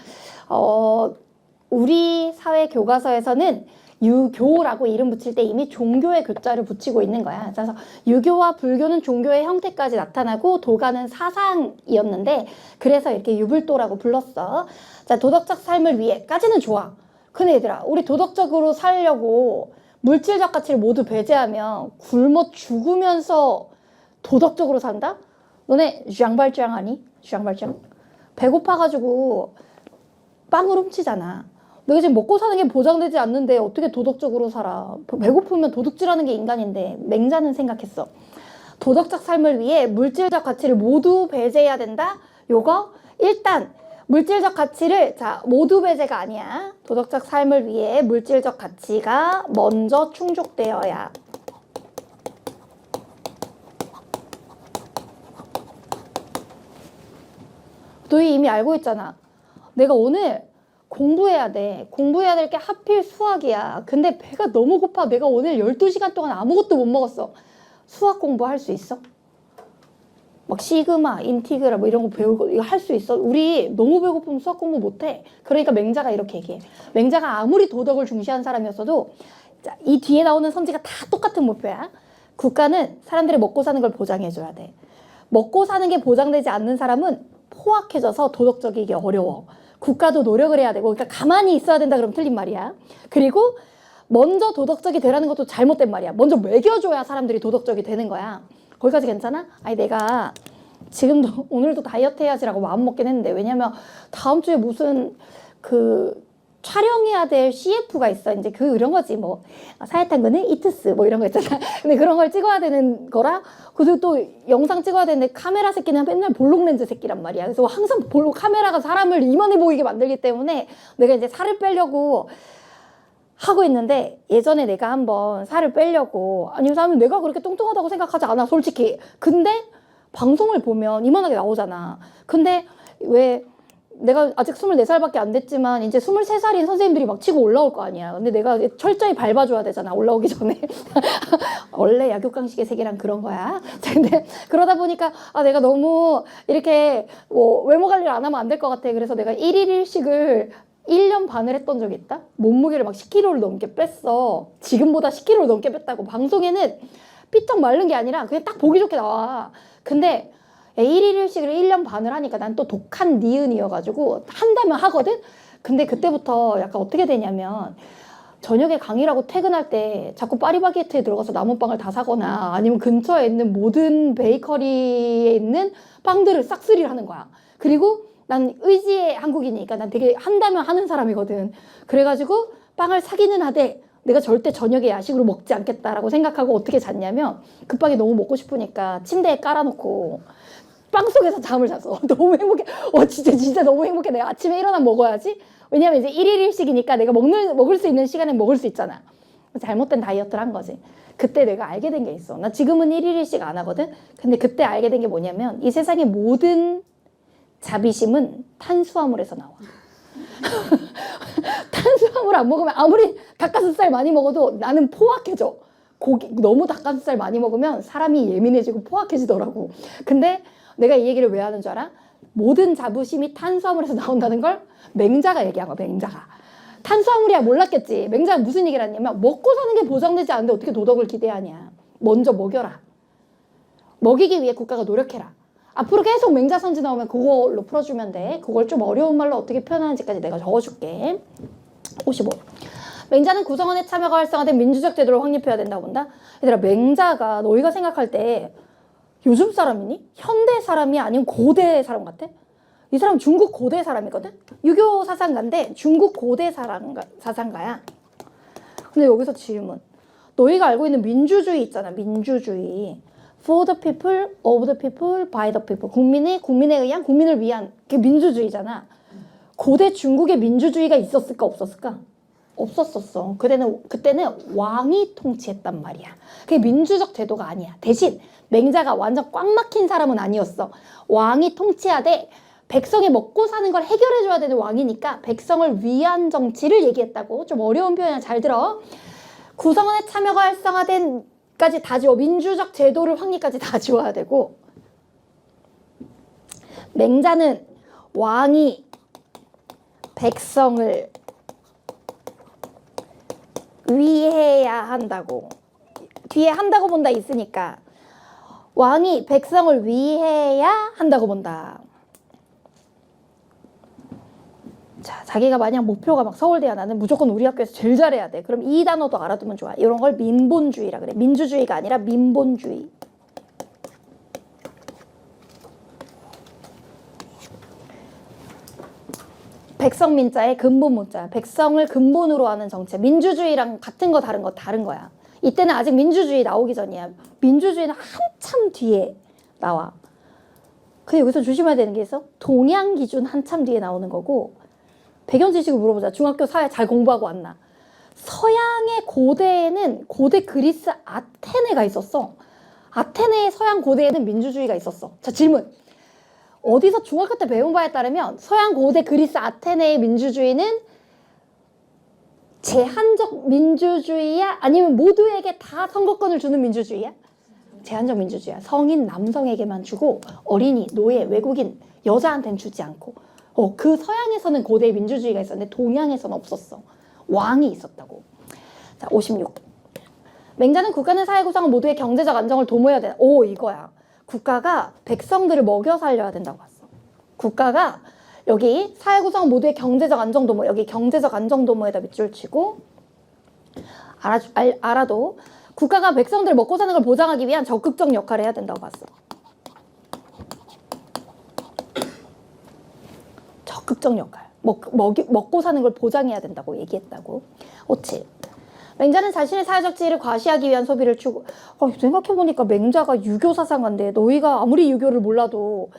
우리 사회 교과서에서는 유교라고 이름 붙일 때 이미 종교의 교자를 붙이고 있는 거야. 그래서 유교와 불교는 종교의 형태까지 나타나고 도가는 사상이었는데 그래서 이렇게 유불도라고 불렀어. 자, 도덕적 삶을 위해까지는 좋아. 근데 얘들아, 우리 도덕적으로 살려고 물질적 가치를 모두 배제하면 굶어 죽으면서 도덕적으로 산다? 너네 샹발짱 아니? 샹발짱? 배고파가지고 빵을 훔치잖아. 너가 지금 먹고 사는 게 보장되지 않는데 어떻게 도덕적으로 살아? 배고프면 도둑질하는 게 인간인데. 맹자는 생각했어. 도덕적 삶을 위해 물질적 가치를 모두 배제해야 된다? 요거 일단 물질적 가치를, 자, 모두 배제가 아니야. 도덕적 삶을 위해 물질적 가치가 먼저 충족되어야. 너희 이미 알고 있잖아. 내가 오늘 공부해야 돼. 공부해야 될 게 하필 수학이야. 근데 배가 너무 고파. 내가 오늘 12시간 동안 아무것도 못 먹었어. 수학 공부할 수 있어? 막 시그마, 인티그라 뭐 이런 거 배우고 이거 할 수 있어? 우리 너무 배고프면 수학 공부 못해. 그러니까 맹자가 이렇게 얘기해. 맹자가 아무리 도덕을 중시한 사람이었어도, 자, 이 뒤에 나오는 선지가 다 똑같은 목표야. 국가는 사람들이 먹고 사는 걸 보장해줘야 돼. 먹고 사는 게 보장되지 않는 사람은 포악해져서 도덕적이기 어려워. 국가도 노력을 해야 되고, 그러니까 가만히 있어야 된다 그러면 틀린 말이야. 그리고 먼저 도덕적이 되라는 것도 잘못된 말이야. 먼저 먹여줘야 사람들이 도덕적이 되는 거야. 거기까지 괜찮아? 아니, 내가 지금도 오늘도 다이어트 해야지라고 마음먹긴 했는데, 왜냐면 다음 주에 무슨 촬영해야 될 CF가 있어. 이제 이런 거지. 뭐 사회탐구는 이트스 뭐 이런 거 있잖아. 근데 그런 걸 찍어야 되는 거라. 그리고 또 영상 찍어야 되는데 카메라 새끼는 맨날 볼록 렌즈 새끼란 말이야. 그래서 항상 카메라가 사람을 이만해 보이게 만들기 때문에 내가 이제 살을 빼려고 하고 있는데, 예전에 내가 한번 살을 빼려고, 아니 사람은 내가 그렇게 뚱뚱하다고 생각하지 않아 솔직히. 근데 방송을 보면 이만하게 나오잖아. 근데 왜 내가 아직 24살밖에 안 됐지만 이제 23살인 선생님들이 막 치고 올라올 거 아니야. 근데 내가 철저히 밟아줘야 되잖아, 올라오기 전에. 원래 약육강식의 세계란 그런 거야. 근데 그러다 보니까 내가 너무 이렇게 뭐 외모 관리를 안 하면 안 될 것 같아. 그래서 내가 1일 1식을 1년 반을 했던 적이 있다? 몸무게를 막 10kg를 넘게 뺐어. 지금보다 10kg를 넘게 뺐다고. 방송에는 삐쩍 마른 게 아니라 그냥 딱 보기 좋게 나와. 근데 1일 1식을 1년 반을 하니까 난 또 독한 니은이어가지고 한다면 하거든? 근데 그때부터 약간 어떻게 되냐면, 저녁에 강의라고 퇴근할 때 자꾸 파리바게트에 들어가서 남은 빵을 다 사거나 아니면 근처에 있는 모든 베이커리에 있는 빵들을 싹쓸이를 하는 거야. 그리고 난 의지의 한국인이니까 난 되게 한다면 하는 사람이거든. 그래가지고 빵을 사기는 하되 내가 절대 저녁에 야식으로 먹지 않겠다라고 생각하고 어떻게 잤냐면, 급하게 너무 먹고 싶으니까 침대에 깔아놓고 빵 속에서 잠을 잤어. 너무 행복해. 진짜 너무 행복해. 내가 아침에 일어나 먹어야지. 왜냐면 이제 1일 1식이니까 내가 먹을 수 있는 시간에 먹을 수 있잖아. 잘못된 다이어트를 한 거지. 그때 내가 알게 된 게 있어. 나 지금은 1일 1식 안 하거든. 근데 그때 알게 된 게 뭐냐면, 이 세상의 모든 자비심은 탄수화물에서 나와. 탄수화물 안 먹으면 아무리 닭가슴살 많이 먹어도 나는 포악해져. 너무 닭가슴살 많이 먹으면 사람이 예민해지고 포악해지더라고. 근데 내가 이 얘기를 왜 하는 줄 알아? 모든 자부심이 탄수화물에서 나온다는 걸 맹자가 얘기한 거야. 맹자가. 탄수화물이야 몰랐겠지. 맹자가 무슨 얘기를 했냐면, 먹고 사는 게 보장되지 않는데 어떻게 도덕을 기대하냐. 먼저 먹여라. 먹이기 위해 국가가 노력해라. 앞으로 계속 맹자 선지 나오면 그걸로 풀어주면 돼. 그걸 좀 어려운 말로 어떻게 표현하는지까지 내가 적어줄게. 55. 맹자는 구성원의 참여가 활성화된 민주적 제도를 확립해야 된다고 본다. 얘들아, 맹자가 너희가 생각할 때 요즘 사람이니? 현대 사람이 아니면 고대 사람 같아? 이 사람 중국 고대 사람이거든? 유교 사상가인데 중국 고대 사상가야. 근데 여기서 질문. 너희가 알고 있는 민주주의 있잖아. 민주주의. For the people, of the people, by the people. 국민에 의한, 국민을 위한. 그게 민주주의잖아. 고대 중국에 민주주의가 있었을까 없었을까? 없었었어. 그때는 왕이 통치했단 말이야. 그게 민주적 제도가 아니야. 대신 맹자가 완전 꽉 막힌 사람은 아니었어. 왕이 통치하되 백성이 먹고 사는 걸 해결해줘야 되는 왕이니까 백성을 위한 정치를 얘기했다고. 좀 어려운 표현이야. 잘 들어. 구성원의 참여가 활성화된 까지 다 지워. 민주적 제도를 확립까지 다 지워야 되고, 맹자는 왕이 백성을 위해야 한다고. 뒤에 한다고 본다 있으니까 왕이 백성을 위해야 한다고 본다. 자, 자기가 만약 목표가 막 서울대야, 나는 무조건 우리 학교에서 제일 잘해야 돼. 그럼 이 단어도 알아두면 좋아. 이런 걸 민본주의라 그래. 민주주의가 아니라 민본주의. 백성 민자의 근본 문자. 백성을 근본으로 하는 정책. 민주주의랑 같은 거 다른 거야. 이때는 아직 민주주의 나오기 전이야. 민주주의는 한참 뒤에 나와. 근데 여기서 조심해야 되는 게 있어. 동양 기준 한참 뒤에 나오는 거고, 배경 지식을 물어보자. 중학교 사회 잘 공부하고 왔나? 서양의 고대에는 고대 그리스 아테네가 있었어. 아테네의 서양 고대에는 민주주의가 있었어. 자, 질문. 어디서 중학교 때 배운 바에 따르면 서양 고대 그리스 아테네의 민주주의는 제한적 민주주의야? 아니면 모두에게 다 선거권을 주는 민주주의야? 제한적 민주주의야. 성인 남성에게만 주고 어린이, 노예, 외국인, 여자한테는 주지 않고. 그 서양에서는 고대 민주주의가 있었는데 동양에서는 없었어. 왕이 있었다고. 자, 56. 맹자는 국가는 사회 구성은 모두의 경제적 안정을 도모해야 된다. 오, 이거야. 국가가 백성들을 먹여 살려야 된다고 봤어. 국가가 여기 사회 구성은 모두의 경제적 안정 도모, 여기 경제적 안정 도모에다 밑줄 치고 알아도 국가가 백성들 먹고 사는 걸 보장하기 위한 적극적 역할을 해야 된다고 봤어. 적극적 역할. 먹고 사는 걸 보장해야 된다고 얘기했다고. 57. 맹자는 자신의 사회적 지위를 과시하기 위한 소비를 추구. 생각해보니까 맹자가 유교 사상가인데, 너희가 아무리 유교를 몰라도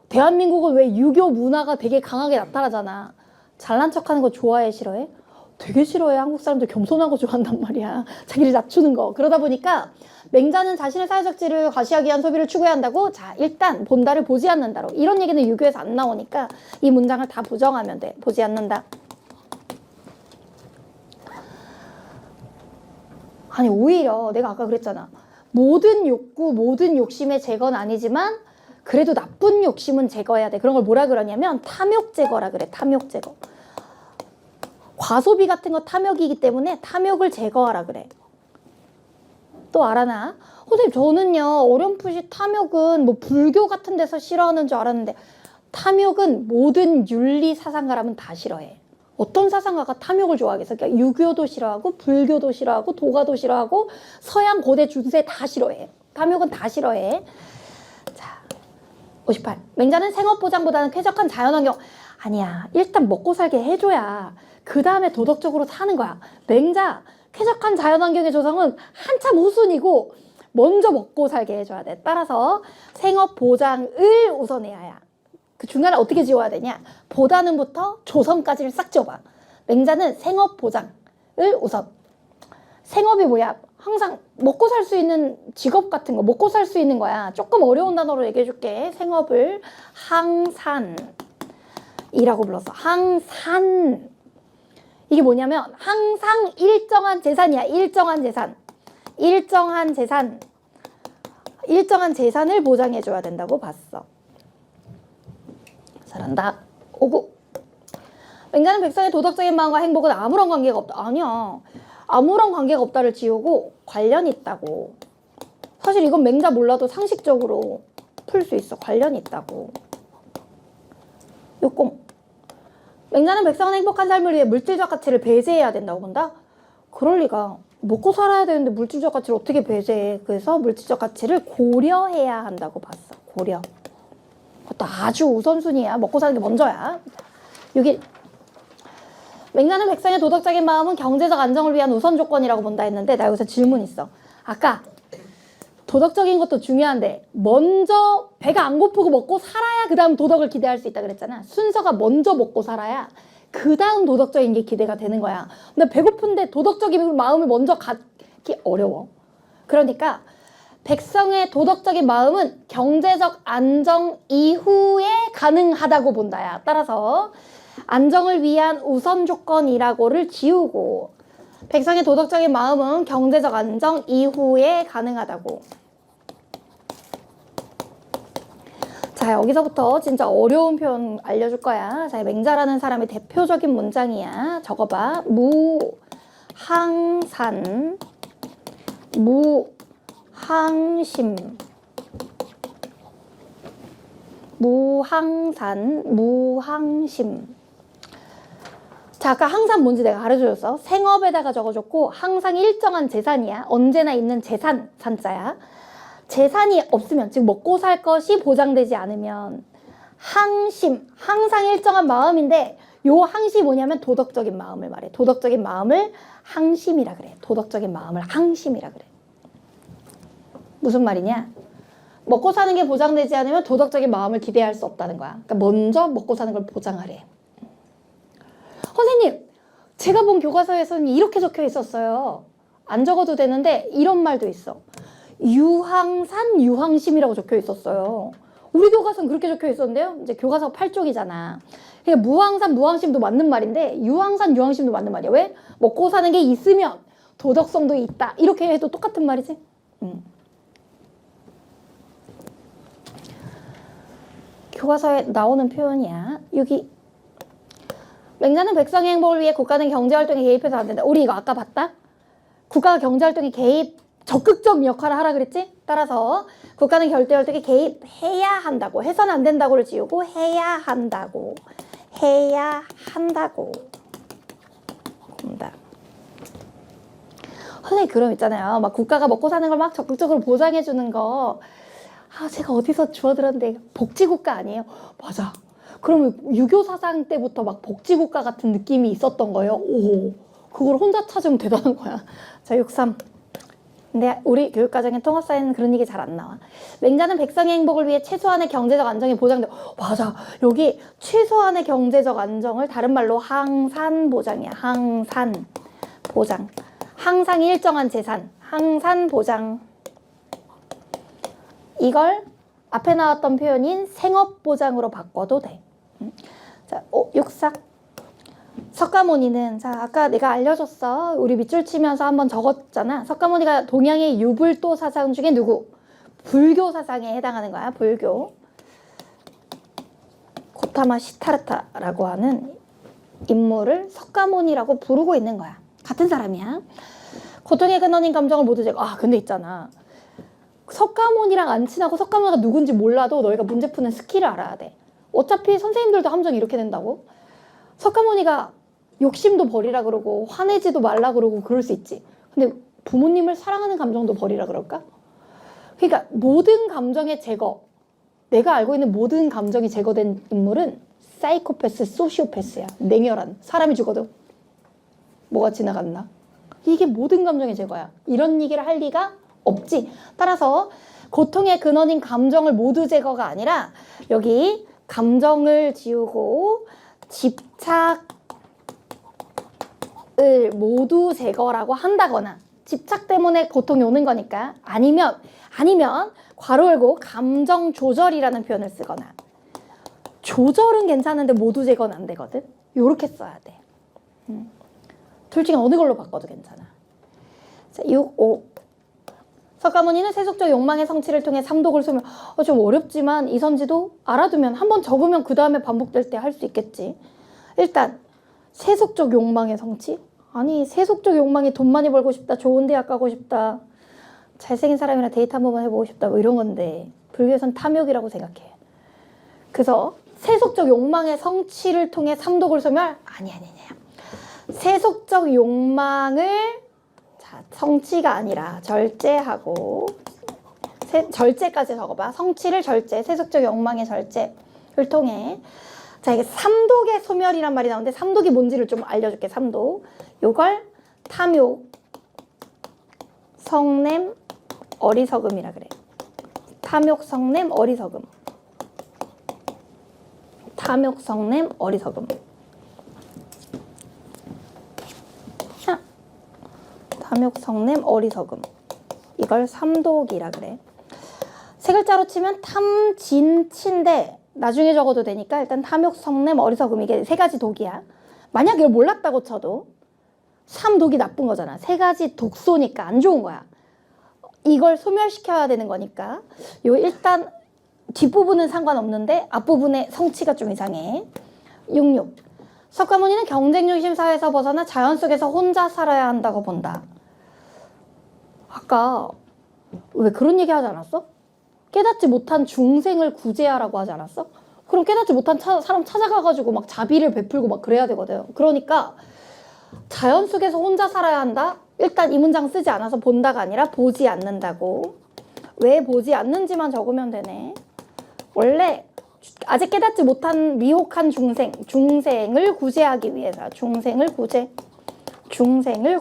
대한민국은 왜 유교 문화가 되게 강하게 나타나잖아. 잘난 척하는 거 좋아해, 싫어해? 되게 싫어해. 한국 사람들 겸손한 거 좋아한단 말이야. 자기를 낮추는 거. 그러다 보니까 맹자는 자신의 사회적 지위를 과시하기 위한 소비를 추구해야 한다고. 자, 일단 본다를 보지 않는다로. 이런 얘기는 유교에서 안 나오니까 이 문장을 다 부정하면 돼. 보지 않는다. 아니, 오히려 내가 아까 그랬잖아. 모든 욕구, 모든 욕심의 제거는 아니지만 그래도 나쁜 욕심은 제거해야 돼. 그런 걸 뭐라 그러냐면 탐욕 제거라 그래. 탐욕 제거. 과소비 같은 거 탐욕이기 때문에 탐욕을 제거하라 그래. 또 알아나? 선생님, 저는요, 어렴풋이 탐욕은 뭐 불교 같은 데서 싫어하는 줄 알았는데, 탐욕은 모든 윤리 사상가라면 다 싫어해. 어떤 사상가가 탐욕을 좋아하겠어? 그러니까 유교도 싫어하고, 불교도 싫어하고, 도가도 싫어하고, 서양 고대 중세 다 싫어해. 탐욕은 다 싫어해. 자, 58. 맹자는 생업보장보다는 쾌적한 자연환경. 아니야. 일단 먹고 살게 해줘야 그 다음에 도덕적으로 사는 거야. 맹자, 쾌적한 자연환경의 조성은 한참 후순이고 먼저 먹고 살게 해줘야 돼. 따라서 생업보장을 우선해야 해. 그 중간에 어떻게 지워야 되냐? 보다는부터 조선까지를 싹 지워봐. 맹자는 생업보장을 우선. 생업이 뭐야? 항상 먹고 살 수 있는 직업 같은 거, 먹고 살 수 있는 거야. 조금 어려운 단어로 얘기해줄게. 생업을 항산이라고 불렀어. 항산. 이게 뭐냐면 항상 일정한 재산이야. 일정한 재산. 일정한 재산을 보장해줘야 된다고 봤어. 잘한다. 59. 맹자는 백성의 도덕적인 마음과 행복은 아무런 관계가 없다. 아니야. 아무런 관계가 없다를 지우고 관련이 있다고. 사실 이건 맹자 몰라도 상식적으로 풀 수 있어. 관련이 있다고. 60. 맹자는 백성은 행복한 삶을 위해 물질적 가치를 배제해야 된다고 본다? 그럴 리가. 먹고 살아야 되는데 물질적 가치를 어떻게 배제해? 그래서 물질적 가치를 고려해야 한다고 봤어. 고려. 그것도 아주 우선순위야. 먹고 사는 게 먼저야. 6일. 맹자는 백성의 도덕적인 마음은 경제적 안정을 위한 우선 조건이라고 본다 했는데 나 여기서 질문 있어. 아까 도덕적인 것도 중요한데 먼저 배가 안 고프고 먹고 살아야 그 다음 도덕을 기대할 수 있다 그랬잖아. 순서가 먼저 먹고 살아야 그 다음 도덕적인 게 기대가 되는 거야. 근데 배고픈데 도덕적인 마음을 먼저 갖기 어려워. 그러니까 백성의 도덕적인 마음은 경제적 안정 이후에 가능하다고 본다야. 따라서 안정을 위한 우선 조건이라고를 지우고 백성의 도덕적인 마음은 경제적 안정 이후에 가능하다고. 자, 여기서부터 진짜 어려운 표현 알려줄 거야. 자, 맹자라는 사람의 대표적인 문장이야. 적어봐. 무항산, 무항심. 무항산, 무항심. 자, 아까 항상 뭔지 내가 가르쳐줬어. 생업에다가 적어줬고 항상 일정한 재산이야. 언제나 있는 재산, 산자야. 재산이 없으면, 즉 먹고 살 것이 보장되지 않으면 항심, 항상 일정한 마음인데 요 항시 뭐냐면 도덕적인 마음을 말해. 도덕적인 마음을 항심이라 그래. 도덕적인 마음을 항심이라 그래. 무슨 말이냐? 먹고 사는 게 보장되지 않으면 도덕적인 마음을 기대할 수 없다는 거야. 그러니까 먼저 먹고 사는 걸 보장하래. 선생님, 제가 본 교과서에서는 이렇게 적혀 있었어요. 안 적어도 되는데 이런 말도 있어. 유항산, 유항심이라고 적혀 있었어요. 우리 교과서는 그렇게 적혀 있었는데요. 이제 교과서 8쪽이잖아. 그러니까 무항산, 무항심도 맞는 말인데 유항산, 유항심도 맞는 말이야. 왜? 먹고 사는 게 있으면 도덕성도 있다. 이렇게 해도 똑같은 말이지. 교과서에 나오는 표현이야. 여기 맹자는 백성의 행복을 위해 국가는 경제활동에 개입해서 안 된다. 우리 이거 아까 봤다? 국가가 경제활동에 개입, 적극적 역할을 하라 그랬지? 따라서 국가는 경제활동에 개입해야 한다고. 해서는 안 된다고를 지우고 해야 한다고. 해야 한다고. 선생님 그럼 있잖아요. 막 국가가 먹고 사는 걸 막 적극적으로 보장해 주는 거. 아, 제가 어디서 주워들었는데 복지국가 아니에요? 맞아. 그러면 유교 사상 때부터 막 복지국가 같은 느낌이 있었던 거예요. 오, 그걸 혼자 찾으면 대단한 거야. 자, 63. 근데 우리 교육과정의 통합사회는 그런 얘기 잘 안 나와. 맹자는 백성의 행복을 위해 최소한의 경제적 안정이 보장돼. 맞아. 여기 최소한의 경제적 안정을 다른 말로 항산 보장이야. 항산 보장. 항상 일정한 재산. 항산 보장. 이걸 앞에 나왔던 표현인 생업보장으로 바꿔도 돼. 자, 64. 석가모니는, 자, 아까 내가 알려줬어. 우리 밑줄 치면서 한번 적었잖아. 석가모니가 동양의 유불도 사상 중에 누구? 불교 사상에 해당하는 거야. 불교. 고타마 시타르타라고 하는 인물을 석가모니라고 부르고 있는 거야. 같은 사람이야. 고통의 근원인 감정을 모두 제거. 아, 근데 있잖아. 석가모니랑 안 친하고 석가모니가 누군지 몰라도 너희가 문제 푸는 스킬을 알아야 돼. 어차피 선생님들도 함정 이렇게 된다고. 석가모니가 욕심도 버리라 그러고 화내지도 말라 그러고 그럴 수 있지. 근데 부모님을 사랑하는 감정도 버리라 그럴까? 그러니까 모든 감정의 제거, 내가 알고 있는 모든 감정이 제거된 인물은 사이코패스, 소시오패스야. 냉혈한. 사람이 죽어도 뭐가 지나갔나? 이게 모든 감정의 제거야. 이런 얘기를 할 리가 없지. 따라서 고통의 근원인 감정을 모두 제거가 아니라 여기 감정을 지우고 집착을 모두 제거라고 한다거나, 집착 때문에 고통이 오는 거니까, 아니면 괄호 열고 감정 조절이라는 표현을 쓰거나. 조절은 괜찮은데 모두 제거는 안 되거든. 요렇게 써야 돼. 둘 중에 어느 걸로 바꿔도 괜찮아. 자, 6, 5. 석가모니는 세속적 욕망의 성취를 통해 삼독을 쏘며, 좀 어렵지만 이 선지도 알아두면, 한번 적으면 그 다음에 반복될 때 할 수 있겠지. 일단 세속적 욕망의 성취? 아니, 세속적 욕망이 돈 많이 벌고 싶다, 좋은 대학 가고 싶다, 잘생긴 사람이랑 데이트 한 번만 해보고 싶다, 뭐 이런 건데 불교에선 탐욕이라고 생각해. 그래서 세속적 욕망의 성취를 통해 삼독을 쏘면 아니야. 세속적 욕망을 성취가 아니라 절제하고, 절제까지 적어봐. 성취를 절제, 세속적 욕망의 절제를 통해 자, 이게 삼독의 소멸이란 말이 나오는데 삼독이 뭔지를 좀 알려줄게. 삼독. 요걸 탐욕, 성냄, 어리석음이라 그래. 탐욕, 성냄, 어리석음. 탐욕, 성냄, 어리석음. 탐욕, 성냄, 어리석음. 이걸 삼독이라 그래. 세 글자로 치면 탐진치인데 나중에 적어도 되니까 일단 탐욕, 성냄, 어리석음 이게 세 가지 독이야. 만약 이걸 몰랐다고 쳐도 삼독이 나쁜 거잖아. 세 가지 독소니까 안 좋은 거야. 이걸 소멸시켜야 되는 거니까 요 일단 뒷부분은 상관없는데 앞부분의 성취가 좀 이상해. 66. 석가모니는 경쟁 중심 사회에서 벗어나 자연 속에서 혼자 살아야 한다고 본다. 아까 왜 그런 얘기 하지 않았어? 깨닫지 못한 중생을 구제하라고 하지 않았어? 그럼 깨닫지 못한 사람 찾아가가지고 막 자비를 베풀고 막 그래야 되거든. 그러니까 자연 속에서 혼자 살아야 한다? 일단 이 문장 쓰지 않아서 본다가 아니라 보지 않는다고. 왜 보지 않는지만 적으면 되네. 원래 아직 깨닫지 못한 미혹한 중생을 구제하기 위해서, 중생을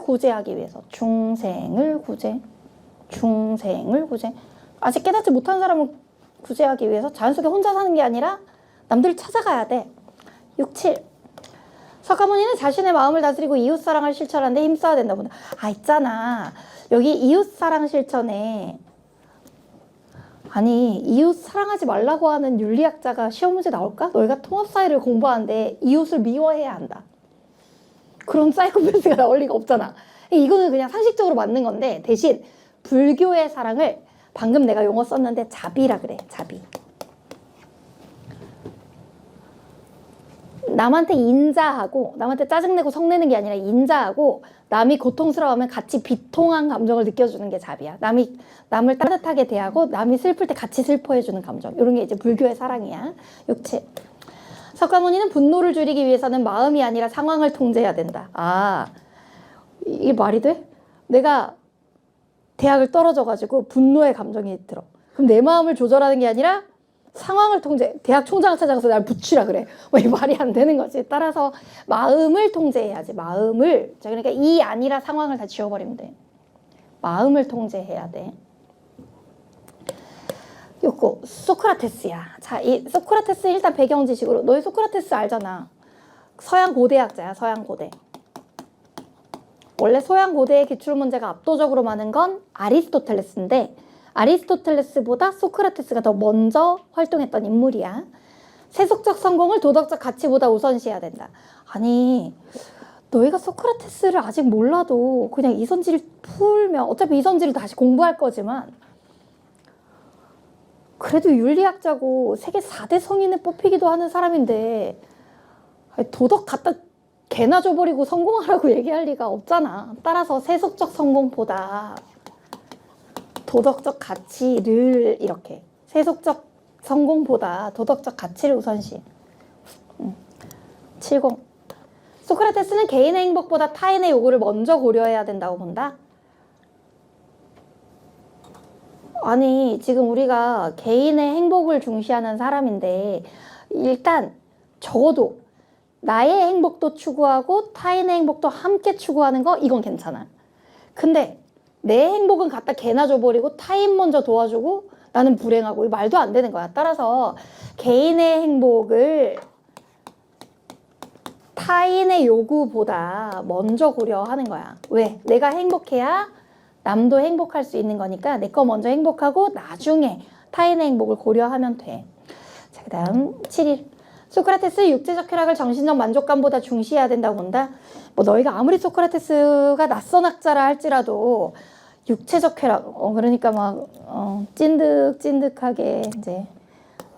구제하기 위해서, 중생을 구제. 아직 깨닫지 못한 사람을 구제하기 위해서 자연 속에 혼자 사는 게 아니라 남들 찾아가야 돼. 67. 석가모니는 자신의 마음을 다스리고 이웃사랑을 실천하는 데 힘써야 된다고 본다. 아, 있잖아. 여기 이웃사랑 실천에 아니 이웃 사랑하지 말라고 하는 윤리학자가 시험 문제 나올까? 너희가 통합사회를 공부하는데 이웃을 미워해야 한다. 그런 사이코패스가 나올 리가 없잖아. 이거는 그냥 상식적으로 맞는 건데 대신 불교의 사랑을 방금 내가 용어 썼는데 자비라 그래. 자비. 남한테 인자하고 남한테 짜증내고 성내는 게 아니라 인자하고 남이 고통스러워하면 같이 비통한 감정을 느껴주는 게 자비야. 남을 따뜻하게 대하고 남이 슬플 때 같이 슬퍼해주는 감정. 이런 게 이제 불교의 사랑이야. 67. 석가모니는 분노를 줄이기 위해서는 마음이 아니라 상황을 통제해야 된다. 아, 이게 말이 돼? 내가 대학을 떨어져가지고 분노의 감정이 들어. 그럼 내 마음을 조절하는 게 아니라 상황을 통제, 대학 총장을 찾아가서 날 붙이라 그래. 뭐 이 말이 안 되는 거지. 따라서 마음을 통제해야지. 마음을. 자, 그러니까 이 아니라 상황을 다 지워버리면 돼. 마음을 통제해야 돼. 요거 소크라테스야. 자, 이 소크라테스 일단 배경 지식으로. 너희 소크라테스 알잖아. 서양 고대학자야. 서양 고대. 원래 서양 고대의 기출문제가 압도적으로 많은 건 아리스토텔레스인데 아리스토텔레스보다 소크라테스가 더 먼저 활동했던 인물이야. 세속적 성공을 도덕적 가치보다 우선시해야 된다. 아니, 너희가 소크라테스를 아직 몰라도 그냥 이선지를 풀면 어차피 이선지를 다시 공부할 거지만 그래도 윤리학자고 세계 4대 성인에 뽑히기도 하는 사람인데 도덕 갖다 개나 줘버리고 성공하라고 얘기할 리가 없잖아. 따라서 세속적 성공보다 도덕적 가치를 이렇게 세속적 성공보다 도덕적 가치를 우선시. 70. 소크라테스는 개인의 행복보다 타인의 요구를 먼저 고려해야 된다고 본다. 아니 지금 우리가 개인의 행복을 중시하는 사람인데 일단 적어도 나의 행복도 추구하고 타인의 행복도 함께 추구하는 거 이건 괜찮아. 근데 내 행복은 갖다 개나 줘버리고 타인 먼저 도와주고 나는 불행하고 말도 안 되는 거야. 따라서 개인의 행복을 타인의 요구보다 먼저 고려하는 거야. 왜? 내가 행복해야 남도 행복할 수 있는 거니까 내 거 먼저 행복하고 나중에 타인의 행복을 고려하면 돼. 자, 그 다음 7일. 소크라테스의 육체적 쾌락을 정신적 만족감보다 중시해야 된다고 본다. 뭐 너희가 아무리 소크라테스가 낯선 학자라 할지라도 육체적 쾌락, 그러니까 막 찐득찐득하게 이제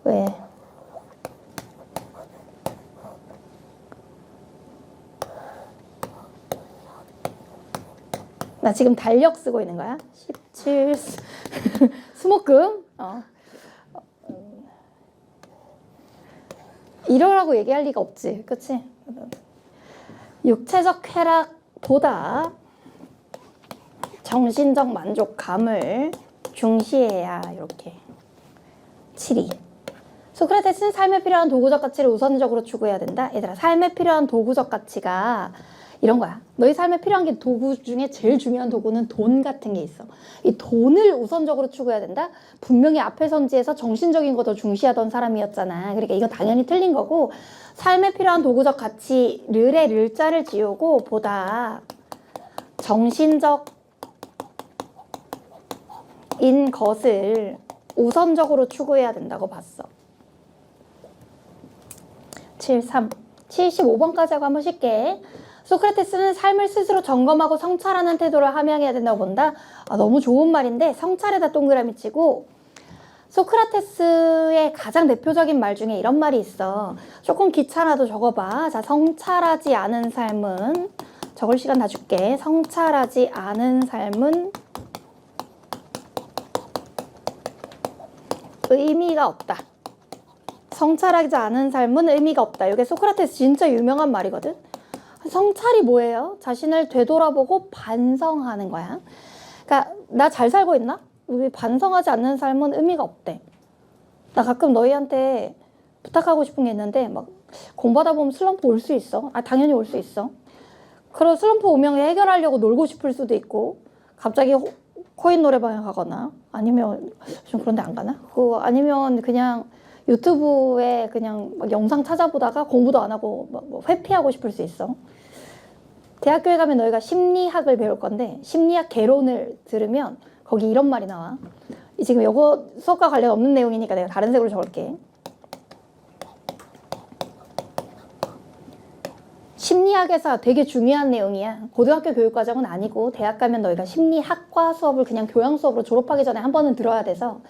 왜 나 지금 달력 쓰고 있는 거야. 17 수목금. 이러라고 얘기할 리가 없지. 그치? 육체적 쾌락보다 정신적 만족감을 중시해야 이렇게 7위. 소크라테스는 삶에 필요한 도구적 가치를 우선적으로 추구해야 된다. 얘들아, 삶에 필요한 도구적 가치가 이런 거야. 너희 삶에 필요한 게 도구 중에 제일 중요한 도구는 돈 같은 게 있어. 이 돈을 우선적으로 추구해야 된다? 분명히 앞에 선지에서 정신적인 거 더 중시하던 사람이었잖아. 그러니까 이건 당연히 틀린 거고, 삶에 필요한 도구적 가치, 르에 르자를 지우고 보다 정신적 인 것을 우선적으로 추구해야 된다고 봤어. 75번까지 하고 한번 쉴게. 소크라테스는 삶을 스스로 점검하고 성찰하는 태도를 함양해야 된다고 본다. 너무 좋은 말인데 성찰에다 동그라미 치고, 소크라테스의 가장 대표적인 말 중에 이런 말이 있어. 조금 귀찮아도 적어봐. 자, 성찰하지 않은 삶은, 적을 시간 다 줄게. 성찰하지 않은 삶은 의미가 없다. 성찰하지 않은 삶은 의미가 없다. 이게 소크라테스 진짜 유명한 말이거든. 성찰이 뭐예요? 자신을 되돌아보고 반성하는 거야. 그러니까 나 잘 살고 있나? 우리 반성하지 않는 삶은 의미가 없대. 나 가끔 너희한테 부탁하고 싶은 게 있는데 막 공부하다 보면 슬럼프 올 수 있어. 당연히 올 수 있어. 그리고 슬럼프 오면 해결하려고 놀고 싶을 수도 있고, 갑자기 코인 노래방에 가거나, 아니면 좀 그런데 안 가나? 아니면 그냥 유튜브에 그냥 막 영상 찾아보다가 공부도 안 하고 뭐 회피하고 싶을 수 있어. 대학교에 가면 너희가 심리학을 배울 건데, 심리학 개론을 들으면 거기 이런 말이 나와. 지금 이거 수업과 관련 없는 내용이니까 내가 다른 색으로 적을게. 심리학에서 되게 중요한 내용이야. 고등학교 교육과정은 아니고 대학 가면 너희가 심리학과 수업을 그냥 교양 수업으로 졸업하기 전에 한 번은 들어야 돼서,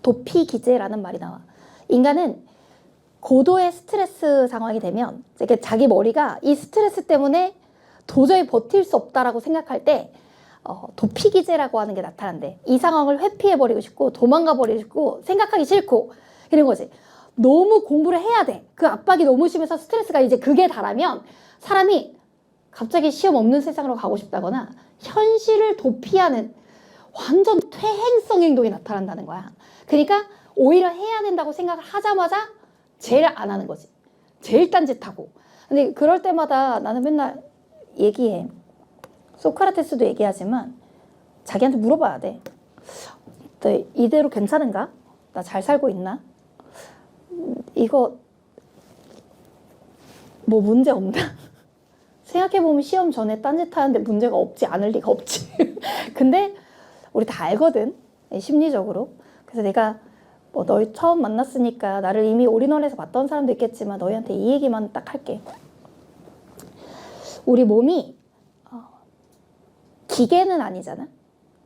도피기제라는 말이 나와. 인간은 고도의 스트레스 상황이 되면 자기 머리가 이 스트레스 때문에 도저히 버틸 수 없다라고 생각할 때 도피기제라고 하는 게 나타난대. 이 상황을 회피해버리고 싶고 도망가버리고 싶고 생각하기 싫고 이런 거지. 너무 공부를 해야 돼. 그 압박이 너무 심해서 스트레스가 이제 극에 달하면 사람이 갑자기 시험 없는 세상으로 가고 싶다거나 현실을 도피하는 완전 퇴행성 행동이 나타난다는 거야. 그러니까 오히려 해야 된다고 생각을 하자마자 제일 안 하는 거지. 제일 딴짓하고. 근데 그럴 때마다 나는 맨날 얘기해. 소크라테스도 얘기하지만 자기한테 물어봐야 돼. 너 이대로 괜찮은가? 나 잘 살고 있나? 이거 뭐 문제 없나? 생각해보면 시험 전에 딴짓하는데 문제가 없지 않을 리가 없지. 근데 우리 다 알거든, 심리적으로. 그래서 내가 뭐 너희 처음 만났으니까 나를 이미 올인원에서 봤던 사람도 있겠지만 너희한테 이 얘기만 딱 할게. 우리 몸이 기계는 아니잖아.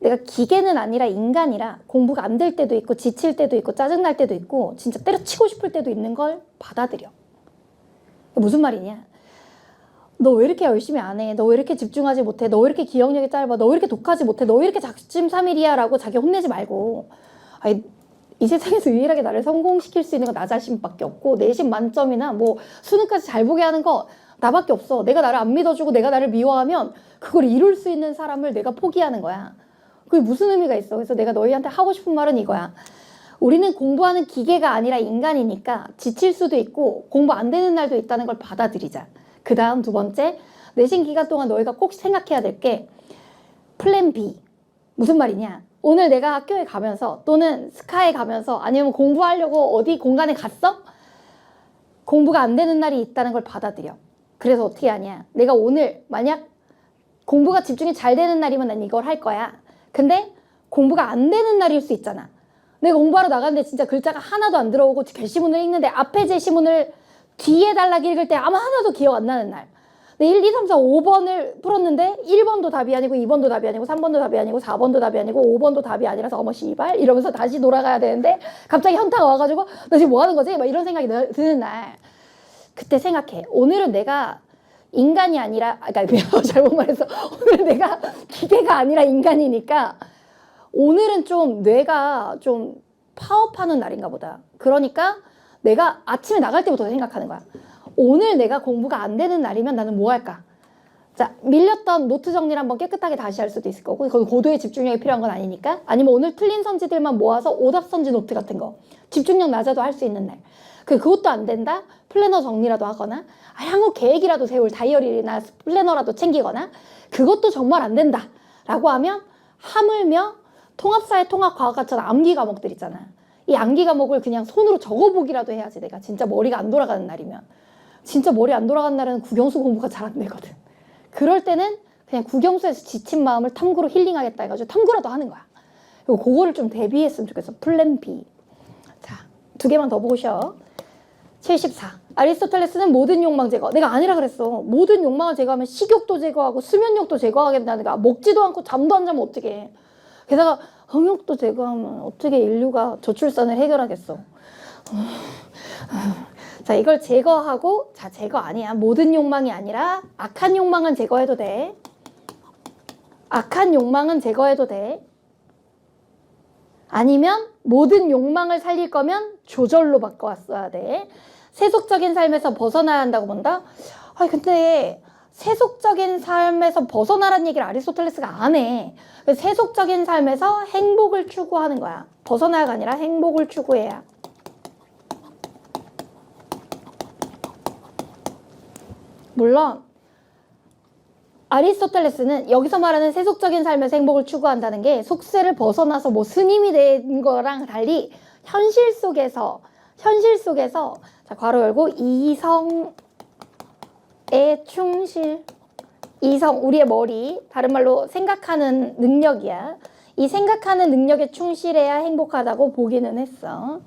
내가 기계는 아니라 인간이라 공부가 안 될 때도 있고 지칠 때도 있고 짜증날 때도 있고 진짜 때려치고 싶을 때도 있는 걸 받아들여. 무슨 말이냐? 너 왜 이렇게 열심히 안 해? 너 왜 이렇게 집중하지 못해? 너 왜 이렇게 기억력이 짧아? 너 왜 이렇게 독하지 못해? 너 왜 이렇게 작심삼일이야? 라고 자기 혼내지 말고, 아니, 이 세상에서 유일하게 나를 성공시킬 수 있는 건 나 자신밖에 없고, 내신 만점이나 뭐 수능까지 잘 보게 하는 거 나밖에 없어. 내가 나를 안 믿어주고 내가 나를 미워하면 그걸 이룰 수 있는 사람을 내가 포기하는 거야. 그게 무슨 의미가 있어? 그래서 내가 너희한테 하고 싶은 말은 이거야. 우리는 공부하는 기계가 아니라 인간이니까 지칠 수도 있고 공부 안 되는 날도 있다는 걸 받아들이자. 그 다음 두 번째, 내신 기간 동안 너희가 꼭 생각해야 될 게 플랜 B. 무슨 말이냐? 오늘 내가 학교에 가면서 또는 스카에 가면서 아니면 공부하려고 어디 공간에 갔어? 공부가 안 되는 날이 있다는 걸 받아들여. 그래서 어떻게 하냐? 내가 오늘 만약 공부가 집중이 잘 되는 날이면 난 이걸 할 거야. 근데 공부가 안 되는 날일 수 있잖아. 내가 공부하러 나갔는데 진짜 글자가 하나도 안 들어오고 게시문을 읽는데 앞에 제시문을 뒤에 달라고 읽을 때 아무 하나도 기억 안 나는 날. 1, 2, 3, 4, 5번을 풀었는데 1번도 답이 아니고 2번도 답이 아니고 3번도 답이 아니고 4번도 답이 아니고 5번도 답이 아니라서 어머 씨발 이러면서 다시 돌아가야 되는데 갑자기 현타가 와가지고 너 지금 뭐 하는 거지? 막 이런 생각이 드는 날. 그때 생각해. 오늘은 내가 인간이 아니라, 그러니까 잘못 말해서 오늘은 내가 기계가 아니라 인간이니까 오늘은 좀 뇌가 좀 파업하는 날인가 보다. 그러니까 내가 아침에 나갈 때부터 생각하는 거야. 오늘 내가 공부가 안 되는 날이면 나는 뭐 할까? 자, 밀렸던 노트 정리를 한번 깨끗하게 다시 할 수도 있을 거고, 거기 고도의 집중력이 필요한 건 아니니까. 아니면 오늘 틀린 선지들만 모아서 오답 선지 노트 같은 거. 집중력 낮아도 할 수 있는 날. 그것도 안 된다? 플래너 정리라도 하거나, 향후 계획이라도 세울 다이어리나 플래너라도 챙기거나, 그것도 정말 안 된다. 라고 하면, 하물며 통합사회 통합과학과처럼 암기 과목들 있잖아. 이 암기 과목을 그냥 손으로 적어보기라도 해야지. 내가 진짜 머리가 안 돌아가는 날이면. 진짜 머리 안 돌아가는 날에는 국영수 공부가 잘 안 되거든. 그럴 때는 그냥 국영수에서 지친 마음을 탐구로 힐링하겠다 해가지고 탐구라도 하는 거야. 그리고 그거를 좀 대비했으면 좋겠어. 플랜 B. 자, 2개만 더 보셔. 74. 아리스토텔레스는 모든 욕망 제거. 내가 아니라 그랬어. 모든 욕망을 제거하면 식욕도 제거하고 수면욕도 제거하겠다니까. 먹지도 않고 잠도 안 자면 어떡해. 게다가 성욕도 제거하면 어떻게 인류가 저출산을 해결하겠어. 자, 이걸 제거하고, 자, 제거 아니야. 모든 욕망이 아니라 악한 욕망은 제거해도 돼. 악한 욕망은 제거해도 돼. 아니면 모든 욕망을 살릴 거면 조절로 바꿔왔어야 돼. 세속적인 삶에서 벗어나야 한다고 본다? 아니, 근데 세속적인 삶에서 벗어나란 얘기를 아리스토텔레스가 안 해. 세속적인 삶에서 행복을 추구하는 거야. 벗어나야가 아니라 행복을 추구해야. 물론 아리스토텔레스는 여기서 말하는 세속적인 삶에서 행복을 추구한다는 게 속세를 벗어나서 뭐 스님이 된 거랑 달리 현실 속에서 자, 괄호 열고 이성에 충실. 이성, 우리의 머리, 다른 말로 생각하는 능력이야. 이 생각하는 능력에 충실해야 행복하다고 보기는 했어.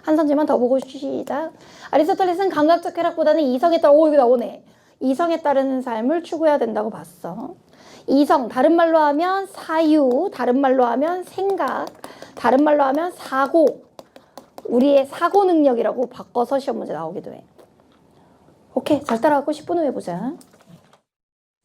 한 선지만 더 보고 시작. 아리스토텔레스는 감각적 쾌락보다는 이성에 따라, 이거 나오네. 이성에 따르는 삶을 추구해야 된다고 봤어. 이성, 다른 말로 하면 사유, 다른 말로 하면 생각, 다른 말로 하면 사고, 우리의 사고 능력이라고 바꿔서 시험 문제 나오기도 해. 오케이, 잘 따라가고 10분 후에 보자.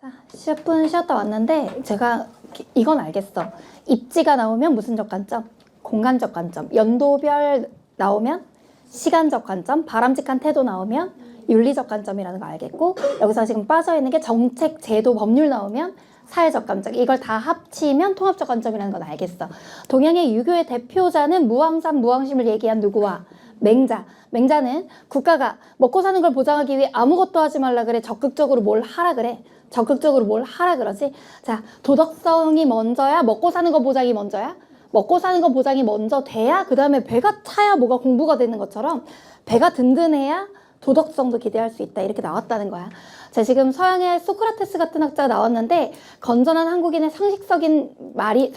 자, 10분 쉬었다 왔는데 제가 이건 알겠어. 입지가 나오면 무슨적 관점? 공간적 관점. 연도별 나오면 시간적 관점. 바람직한 태도 나오면 윤리적 관점이라는 거 알겠고, 여기서 지금 빠져있는 게 정책, 제도, 법률 나오면 사회적 관점. 이걸 다 합치면 통합적 관점이라는 건 알겠어. 동양의 유교의 대표자는 무왕산, 무왕심을 얘기한 누구와? 맹자. 맹자는 국가가 먹고 사는 걸 보장하기 위해 아무것도 하지 말라 그래. 적극적으로 뭘 하라 그래. 적극적으로 뭘 하라 그러지. 자, 도덕성이 먼저야? 먹고 사는 거 보장이 먼저야? 먹고 사는 거 보장이 먼저 돼야 그 다음에 배가 차야 뭐가 공부가 되는 것처럼 배가 든든해야 도덕성도 기대할 수 있다. 이렇게 나왔다는 거야. 자, 지금 서양의 소크라테스 같은 학자가 나왔는데 건전한 한국인의 상식적인 말이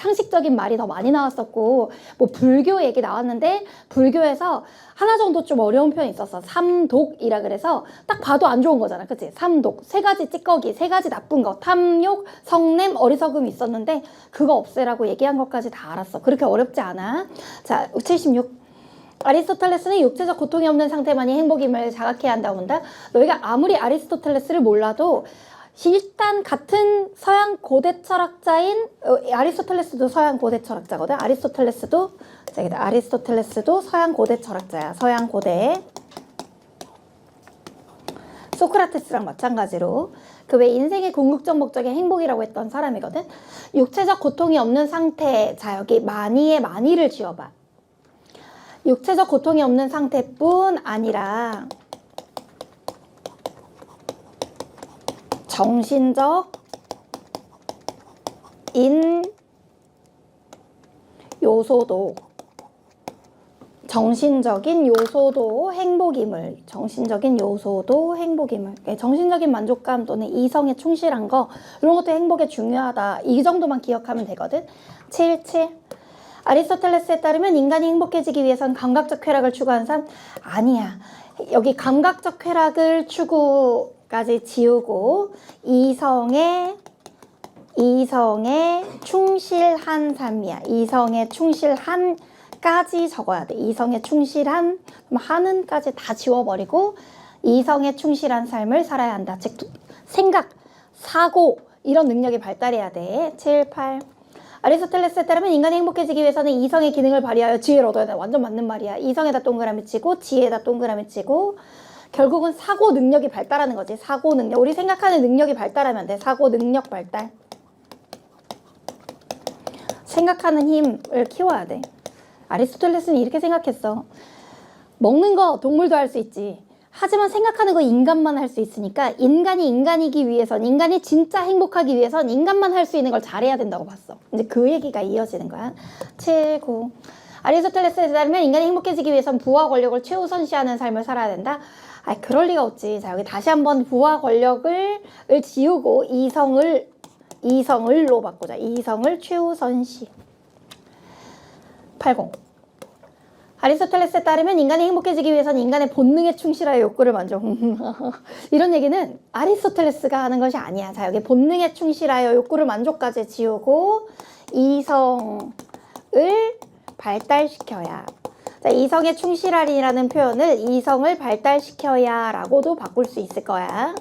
더 많이 나왔었고, 뭐 불교 얘기 나왔는데 불교에서 하나 정도 좀 어려운 표현이 있었어. 삼독이라 그래서 딱 봐도 안 좋은 거잖아. 그치? 삼독. 3가지 찌꺼기, 3가지 나쁜 거. 탐욕, 성냄, 어리석음이 있었는데 그거 없애라고 얘기한 것까지 다 알았어. 그렇게 어렵지 않아. 자, 76. 아리스토텔레스는 육체적 고통이 없는 상태만이 행복임을 자각해야 한다고 본다. 너희가 아무리 아리스토텔레스를 몰라도 일단 같은 서양 고대 철학자인 아리스토텔레스도 서양 고대 철학자거든. 아리스토텔레스도 서양 고대 철학자야. 서양 고대. 소크라테스랑 마찬가지로 그 왜 인생의 궁극적 목적이 행복이라고 했던 사람이거든. 육체적 고통이 없는 상태. 자, 여기 많이의 많이를 지어봐. 육체적 고통이 없는 상태뿐 아니라 정신적인 요소도 행복임을. 정신적인 만족감 또는 이성에 충실한 거, 이런 것도 행복에 중요하다. 이 정도만 기억하면 되거든. 77. 아리스토텔레스에 따르면 인간이 행복해지기 위해선 감각적 쾌락을 추구하는 사람 아니야. 여기 감각적 쾌락을 추구까지 지우고 이성에 충실한 삶이야. 이성에 충실한까지 적어야 돼. 이성에 충실한 하는까지 다 지워버리고 이성에 충실한 삶을 살아야 한다. 즉 생각, 사고 이런 능력이 발달해야 돼. 7, 8. 아리스토텔레스에 따르면 인간이 행복해지기 위해서는 이성의 기능을 발휘하여 지혜를 얻어야 돼. 완전 맞는 말이야. 이성에다 동그라미 치고 지혜에다 동그라미 치고 결국은 사고 능력이 발달하는 거지. 사고 능력. 우리 생각하는 능력이 발달하면 돼. 사고 능력 발달. 생각하는 힘을 키워야 돼. 아리스토텔레스는 이렇게 생각했어. 먹는 거 동물도 할 수 있지. 하지만 생각하는 거 인간만 할 수 있으니까 인간이 인간이기 위해선, 인간이 진짜 행복하기 위해선 인간만 할 수 있는 걸 잘해야 된다고 봤어. 이제 그 얘기가 이어지는 거야. 최고. 아리스토텔레스에 따르면 인간이 행복해지기 위해선 부와 권력을 최우선시하는 삶을 살아야 된다. 아, 그럴 리가 없지. 자, 여기 다시 한번 부와 권력을 지우고 이성을로 바꾸자. 이성을 최우선시. 80. 아리스토텔레스에 따르면 인간이 행복해지기 위해서는 인간의 본능에 충실하여 욕구를 만족. 이런 얘기는 아리스토텔레스가 하는 것이 아니야. 자, 여기 본능에 충실하여 욕구를 만족까지 지우고 이성을 발달시켜야. 자, 이성에 충실하리라는 표현을 이성을 발달시켜야 라고도 바꿀 수 있을 거야.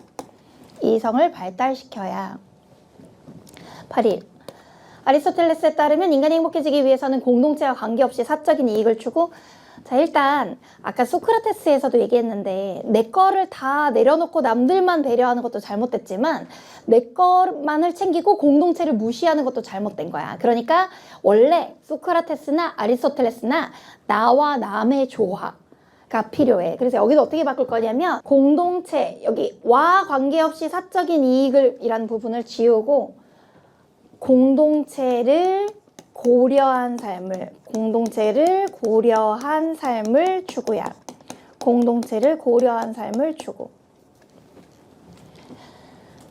이성을 발달시켜야. 81. 아리스토텔레스에 따르면 인간이 행복해지기 위해서는 공동체와 관계없이 사적인 이익을 추구. 자, 일단 아까 소크라테스에서도 얘기했는데 내 거를 다 내려놓고 남들만 배려하는 것도 잘못됐지만 내 것만을 챙기고 공동체를 무시하는 것도 잘못된 거야. 그러니까 원래 소크라테스나 아리스토텔레스나 나와 남의 조화가 필요해. 그래서 여기서 어떻게 바꿀 거냐면 공동체, 여기 와 관계없이 사적인 이익을 이라는 부분을 지우고 공동체를 고려한 삶을 추구야. 공동체를 고려한 삶을 추구.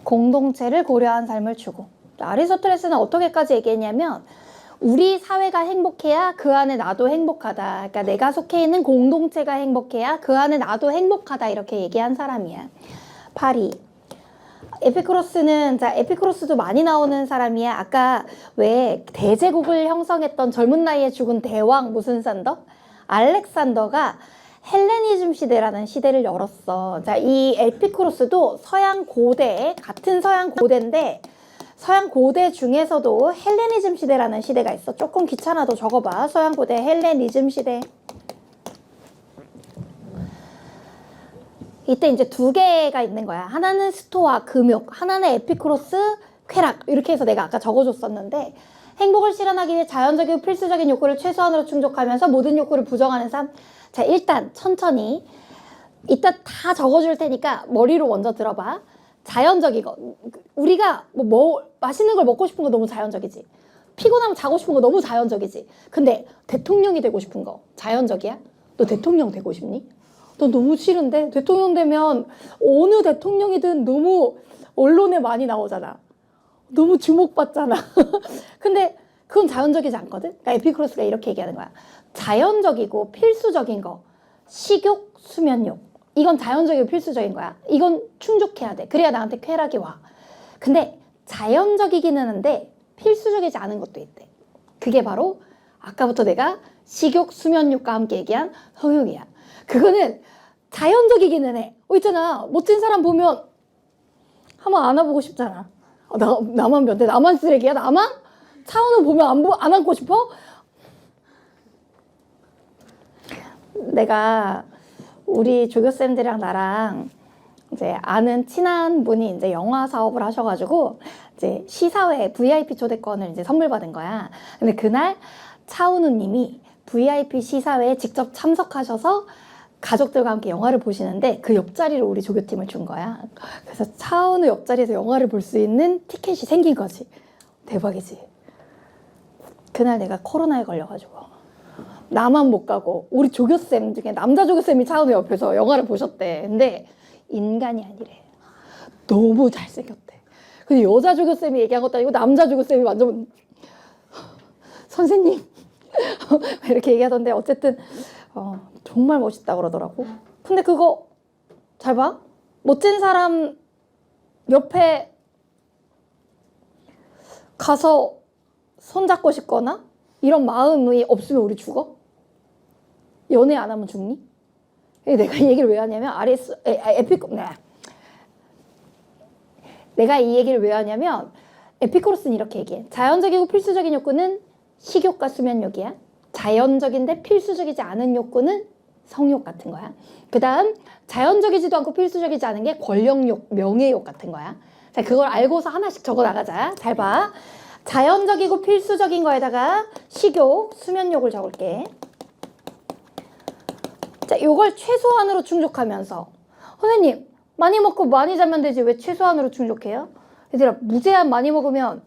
공동체를 고려한 삶을 추구. 아리스토텔레스는 어떻게까지 얘기했냐면 우리 사회가 행복해야 그 안에 나도 행복하다. 그러니까 내가 속해 있는 공동체가 행복해야 그 안에 나도 행복하다. 이렇게 얘기한 사람이야. 82. 에피쿠로스는, 자, 에피쿠로스도 많이 나오는 사람이야. 아까 왜 대제국을 형성했던 젊은 나이에 죽은 대왕 무슨 산더? 알렉산더가 헬레니즘 시대라는 시대를 열었어. 자, 이 에피쿠로스도 서양 고대, 같은 서양 고대인데 서양 고대 중에서도 헬레니즘 시대라는 시대가 있어. 조금 귀찮아도 적어봐. 서양 고대 헬레니즘 시대. 이때 이제 두 개가 있는 거야. 하나는 스토아, 금욕, 하나는 에피쿠로스, 쾌락. 이렇게 해서 내가 아까 적어줬었는데 행복을 실현하기 위해 자연적이고 필수적인 욕구를 최소한으로 충족하면서 모든 욕구를 부정하는 삶. 자, 일단 천천히 이따 다 적어줄 테니까 머리로 먼저 들어봐. 자연적이고 우리가 뭐 맛있는 걸 먹고 싶은 거 너무 자연적이지. 피곤하면 자고 싶은 거 너무 자연적이지. 근데 대통령이 되고 싶은 거 자연적이야? 너 대통령 되고 싶니? 너 너무 싫은데? 대통령 되면 어느 대통령이든 너무 언론에 많이 나오잖아. 너무 주목받잖아. 근데 그건 자연적이지 않거든? 그러니까 에피쿠로스가 이렇게 얘기하는 거야. 자연적이고 필수적인 거. 식욕, 수면욕. 이건 자연적이고 필수적인 거야. 이건 충족해야 돼. 그래야 나한테 쾌락이 와. 근데 자연적이기는 한데 필수적이지 않은 것도 있대. 그게 바로 아까부터 내가 식욕, 수면욕과 함께 얘기한 성욕이야. 그거는 자연적이기는 해. 있잖아. 멋진 사람 보면 한번 안아보고 싶잖아. 나만 변태, 나만 쓰레기야? 나만? 차은우 보면 안 안고 싶어? 내가 우리 조교쌤들이랑 나랑 이제 아는 친한 분이 이제 영화 사업을 하셔가지고 이제 시사회 VIP 초대권을 이제 선물 받은 거야. 근데 그날 차은우 님이 VIP 시사회에 직접 참석하셔서 가족들과 함께 영화를 보시는데 그 옆자리를 우리 조교팀을 준 거야. 그래서 차은우 옆자리에서 영화를 볼 수 있는 티켓이 생긴 거지. 대박이지. 그날 내가 코로나에 걸려가지고 나만 못 가고 우리 조교쌤 중에 남자 조교쌤이 차은우 옆에서 영화를 보셨대. 근데 인간이 아니래. 너무 잘생겼대. 근데 여자 조교쌤이 얘기한 것도 아니고 남자 조교쌤이 완전 선생님 이렇게 얘기하던데 어쨌든 정말 멋있다 그러더라고. 근데 그거 잘 봐. 멋진 사람 옆에 가서 손잡고 싶거나 이런 마음이 없으면 우리 죽어? 연애 안 하면 죽니? 내가 이 얘기를 왜 하냐면 내가 이 얘기를 왜 하냐면 에피쿠로스는 이렇게 얘기해. 자연적이고 필수적인 욕구는 식욕과 수면욕이야. 자연적인데 필수적이지 않은 욕구는 성욕 같은 거야. 그 다음 자연적이지도 않고 필수적이지 않은 게 권력욕, 명예욕 같은 거야. 자, 그걸 알고서 하나씩 적어 나가자. 잘 봐. 자연적이고 필수적인 거에다가 식욕, 수면욕을 적을게. 자, 요걸 최소한으로 충족하면서 선생님 많이 먹고 많이 자면 되지 왜 최소한으로 충족해요? 얘들아 무제한 많이 먹으면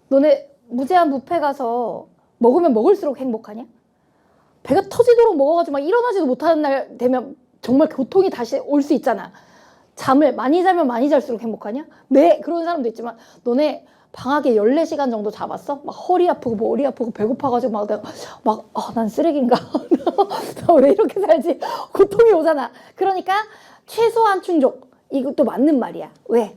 너네 무제한 뷔페 가서 먹으면 먹을수록 행복하냐? 배가 터지도록 먹어가지고 막 일어나지도 못하는 날 되면 정말 고통이 다시 올 수 있잖아. 잠을 많이 자면 많이 잘수록 행복하냐? 네, 그런 사람도 있지만 너네 방학에 14시간 정도 자봤어? 막 허리 아프고 머리 아프고 배고파가지고 막 내가 난 쓰레기인가? 나 왜 이렇게 살지? 고통이 오잖아. 그러니까 최소한 충족. 이것도 맞는 말이야. 왜?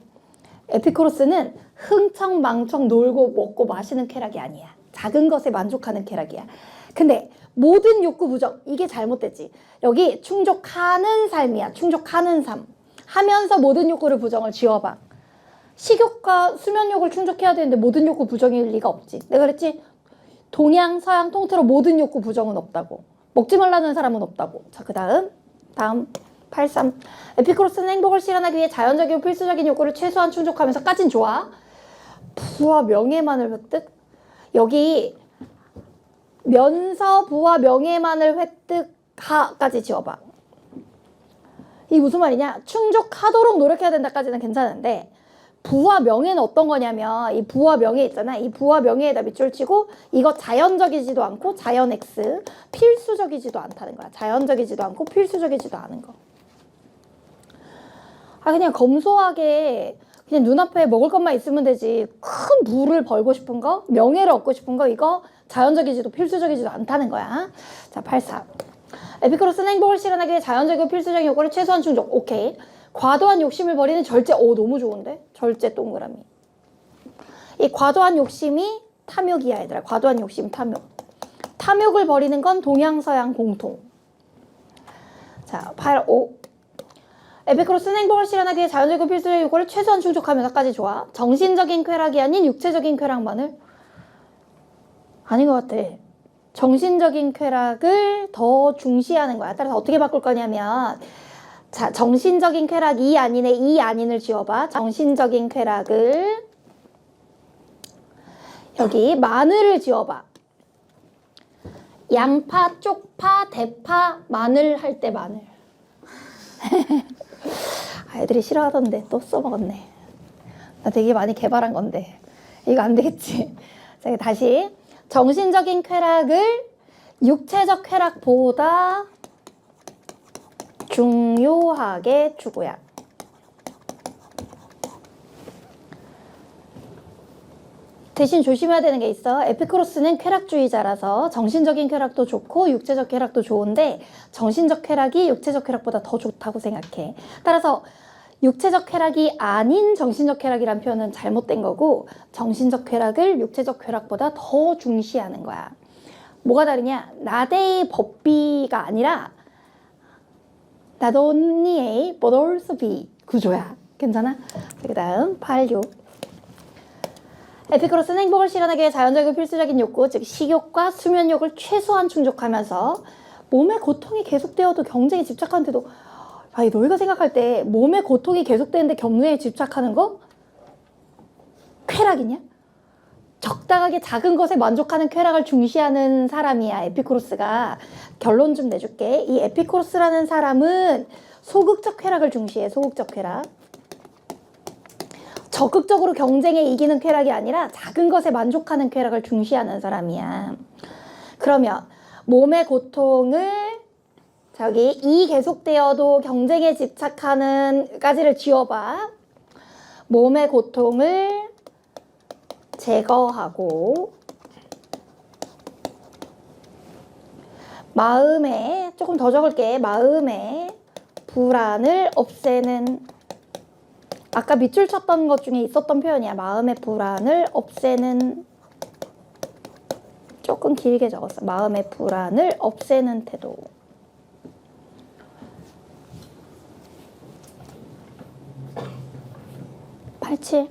에피쿠로스는 흥청망청 놀고 먹고 마시는 쾌락이 아니야. 작은 것에 만족하는 쾌락이야. 근데 모든 욕구 부정, 이게 잘못됐지. 여기 충족하는 삶이야. 충족하는 삶. 하면서 모든 욕구를 부정을 지워봐. 식욕과 수면욕을 충족해야 되는데 모든 욕구 부정일 리가 없지. 내가 그랬지? 동양, 서양 통틀어 모든 욕구 부정은 없다고. 먹지 말라는 사람은 없다고. 자, 그 다음 83. 에피쿠로스는 행복을 실현하기 위해 자연적이고 필수적인 욕구를 최소한 충족하면서까진 좋아. 부와 명예만을 획득? 여기 면서 부와 명예만을 획득하까지 지워봐. 이게 무슨 말이냐? 충족하도록 노력해야 된다까지는 괜찮은데 부와 명예는 어떤 거냐면 이 부와 명예 있잖아. 이 부와 명예에다 밑줄 치고 이거 자연적이지도 않고 자연 X 필수적이지도 않다는 거야. 자연적이지도 않고 필수적이지도 않은 거. 그냥 검소하게 그냥 눈앞에 먹을 것만 있으면 되지. 큰 부를 벌고 싶은 거, 명예를 얻고 싶은 거 이거 자연적이지도 필수적이지도 않다는 거야. 자, 84. 에피쿠로스는 행복을 실현하기 위해 자연적이고 필수적인 욕구를 최소한 충족. 오케이. 과도한 욕심을 버리는 절제. 너무 좋은데? 절제 동그라미. 이 과도한 욕심이 탐욕이야, 얘들아. 과도한 욕심, 탐욕. 탐욕을 버리는 건 동양서양 공통. 자, 85. 에피쿠로스는 행복을 실현하기 위해 자연적이고 필수적인 욕구를 최소한 충족하면서까지 좋아. 정신적인 쾌락이 아닌 육체적인 쾌락만을? 아닌 것 같아. 정신적인 쾌락을 더 중시하는 거야. 따라서 어떻게 바꿀 거냐면 자, 정신적인 쾌락 이 아닌에 이 아닌을 지워봐. 정신적인 쾌락을 여기 마늘을 지워봐. 양파, 쪽파, 대파, 마늘 할 때 마늘. 애들이 싫어하던데 또 써먹었네. 나 되게 많이 개발한 건데 이거 안 되겠지. 자, 다시 정신적인 쾌락을 육체적 쾌락보다 중요하게 추구야. 대신 조심해야 되는 게 있어. 에피쿠로스는 쾌락주의자라서 정신적인 쾌락도 좋고 육체적 쾌락도 좋은데 정신적 쾌락이 육체적 쾌락보다 더 좋다고 생각해. 따라서 육체적 쾌락이 아닌 정신적 쾌락이란 표현은 잘못된 거고 정신적 쾌락을 육체적 쾌락보다 더 중시하는 거야. 뭐가 다르냐? 나대의 법비가 아니라 not only A but also B 구조야. 괜찮아? 그 다음 86. 에피쿠로스는 행복을 실현하기 위해 자연적이고 필수적인 욕구, 즉 식욕과 수면욕을 최소한 충족하면서 몸의 고통이 계속되어도 경쟁에 집착하는 태도. 너희가 생각할 때 몸의 고통이 계속되는데 경쟁에 집착하는 거? 쾌락이냐? 적당하게 작은 것에 만족하는 쾌락을 중시하는 사람이야, 에피쿠로스가. 결론 좀 내줄게. 이 에피쿠로스라는 사람은 소극적 쾌락을 중시해, 소극적 쾌락. 적극적으로 경쟁에 이기는 쾌락이 아니라 작은 것에 만족하는 쾌락을 중시하는 사람이야. 그러면 몸의 고통을 이 계속되어도 경쟁에 집착하는 까지를 지워봐. 몸의 고통을 제거하고 마음에 조금 더 적을게. 마음의 불안을 없애는 아까 밑줄 쳤던 것 중에 있었던 표현이야. 마음의 불안을 없애는 조금 길게 적었어. 마음의 불안을 없애는 태도. 87.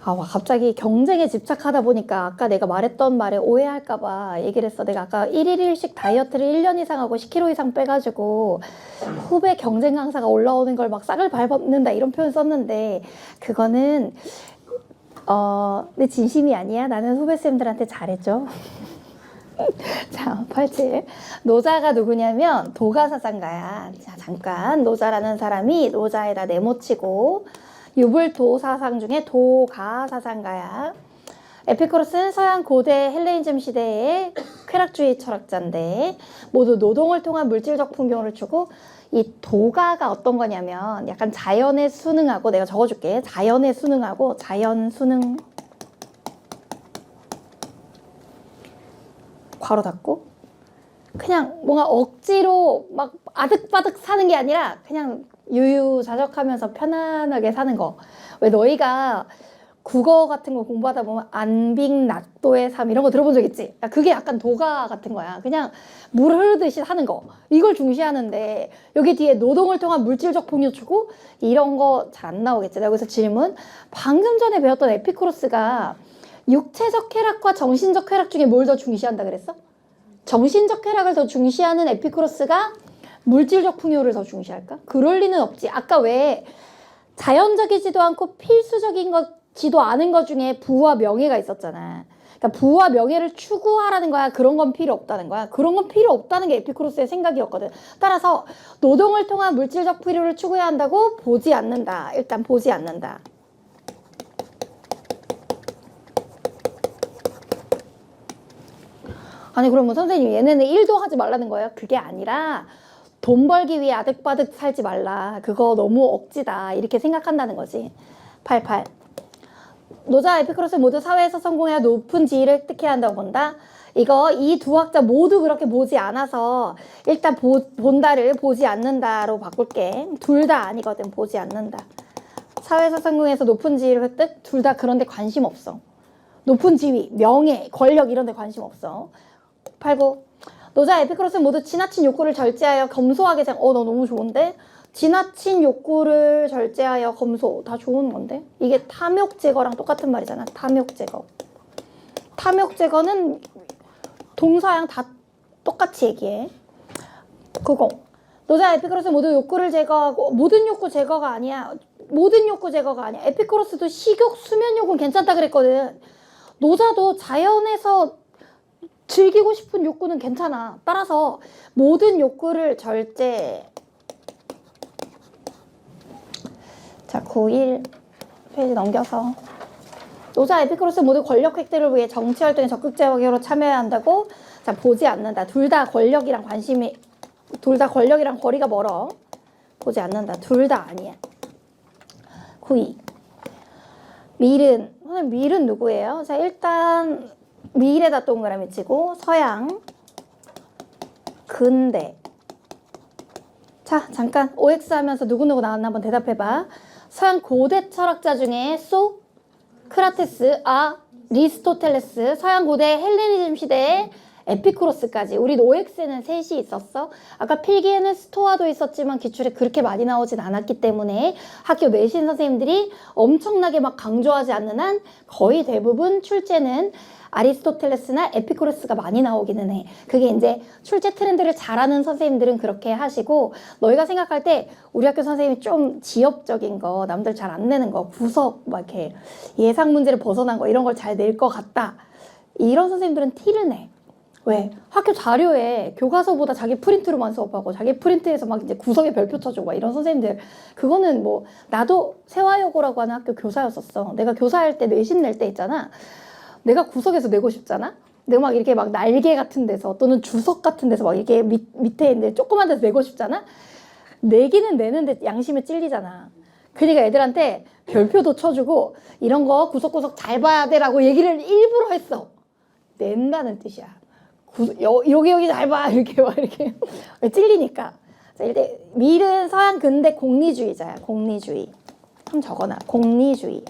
갑자기 경쟁에 집착하다 보니까 아까 내가 말했던 말에 오해할까봐 얘기를 했어. 내가 아까 1일 1식 다이어트를 1년 이상 하고 10kg 이상 빼가지고 후배 경쟁 강사가 올라오는 걸 막 싹을 밟는다 이런 표현 썼는데 그거는 내 진심이 아니야. 나는 후배쌤들한테 잘해줘. 자, 87. 노자가 누구냐면 도가사상가야. 자, 잠깐. 노자라는 사람이 노자에다 네모치고 유불도사상 중에 도가사상가야. 에피쿠로스는 서양 고대 헬레니즘 시대의 쾌락주의 철학자인데 모두 노동을 통한 물질적 풍경을 주고 이 도가가 어떤 거냐면 약간 자연에 순응하고 내가 적어줄게. 자연에 순응하고 자연 순응 괄호 닫고 그냥 뭔가 억지로 막 아득바득 사는 게 아니라 그냥 유유자적하면서 편안하게 사는 거. 왜 너희가 국어 같은 거 공부하다 보면 안빅낙도의 삶 이런 거 들어본 적 있지? 그게 약간 도가 같은 거야. 그냥 물 흐르듯이 사는 거. 이걸 중시하는데 여기 뒤에 노동을 통한 물질적 풍요 주고 이런 거 잘 안 나오겠지. 내가 여기서 질문. 방금 전에 배웠던 에피쿠로스가 육체적 쾌락과 정신적 쾌락 중에 뭘 더 중시한다 그랬어? 정신적 쾌락을 더 중시하는 에피쿠로스가 물질적 풍요를 더 중시할까? 그럴 리는 없지. 아까 왜 자연적이지도 않고 필수적인 것지도 않은 것 중에 부와 명예가 있었잖아. 그러니까 부와 명예를 추구하라는 거야. 그런 건 필요 없다는 거야. 그런 건 필요 없다는 게 에피쿠로스의 생각이었거든. 따라서 노동을 통한 물질적 필요를 추구해야 한다고 보지 않는다. 일단 보지 않는다. 아니 그러면 선생님 얘네는 일도 하지 말라는 거예요? 그게 아니라 돈 벌기 위해 아득바득 살지 말라. 그거 너무 억지다. 이렇게 생각한다는 거지. 88. 노자 에피쿠로스 모두 사회에서 성공해야 높은 지위를 획득해야 한다고 본다. 이 두 학자 모두 그렇게 보지 않아서 일단 본다를 보지 않는다로 바꿀게. 둘 다 아니거든. 보지 않는다. 사회에서 성공해서 높은 지위를 획득. 둘 다 그런 데 관심 없어. 높은 지위, 명예, 권력 이런 데 관심 없어. 89. 노자 에피쿠로스 모두 지나친 욕구를 절제하여 검소하게 너 너무 좋은데? 지나친 욕구를 절제하여 검소. 다 좋은 건데? 이게 탐욕 제거랑 똑같은 말이잖아. 탐욕 제거. 탐욕 제거는 동사양 다 똑같이 얘기해. 90. 노자 에피쿠로스 모두 욕구를 제거하고 모든 욕구 제거가 아니야. 모든 욕구 제거가 아니야. 에피쿠로스도 식욕, 수면 욕구는 괜찮다 그랬거든. 노자도 자연에서 즐기고 싶은 욕구는 괜찮아. 따라서 모든 욕구를 절제. 자, 91 페이지 넘겨서. 노자 에피쿠로스 모두 권력 획득을 위해 정치 활동에 적극적으로 참여해야 한다고. 자, 보지 않는다. 둘 다 권력이랑 거리가 멀어. 보지 않는다. 둘 다 아니야. 92 밀은. 선생님 밀은 누구예요? 자, 일단 밀에다 동그라미 치고 서양 근대. 자, 잠깐 OX 하면서 누구누구 나왔나 한번 대답해봐. 서양 고대 철학자 중에 소크라테스, 리스토텔레스, 서양 고대 헬레니즘 시대의 에피쿠로스까지. 우리 OX에는 셋이 있었어. 아까 필기에는 스토아도 있었지만 기출에 그렇게 많이 나오진 않았기 때문에 학교 내신 선생님들이 엄청나게 막 강조하지 않는 한 거의 대부분 출제는 아리스토텔레스나 에피쿠로스가 많이 나오기는 해. 그게 이제 출제 트렌드를 잘 아는 선생님들은 그렇게 하시고, 너희가 생각할 때 우리 학교 선생님이 좀 지엽적인 거, 남들 잘 안 내는 거, 구석 막 이렇게 예상 문제를 벗어난 거 이런 걸 잘 낼 것 같다. 이런 선생님들은 티를 내. 왜? 학교 자료에 교과서보다 자기 프린트로만 수업하고 자기 프린트에서 막 이제 구석에 별표 쳐주고 막 이런 선생님들, 그거는 뭐 나도 세화여고라고 하는 학교 교사였었어. 내가 교사할 때 내신 낼 때 있잖아. 내가 구석에서 내고 싶잖아? 내가 막 이렇게 막 날개 같은 데서 또는 주석 같은 데서 막 이렇게 밑에 있는데 조그만 데서 내고 싶잖아? 내기는 내는데 양심에 찔리잖아. 그러니까 애들한테 별표도 쳐주고 이런 거 구석구석 잘 봐야 돼라고 얘기를 일부러 했어. 낸다는 뜻이야. 여기 잘 봐. 이렇게 막 이렇게. 찔리니까. 자, 일단 밀은 서양 근대 공리주의자야. 공리주의. 한번 적어놔. 공리주의.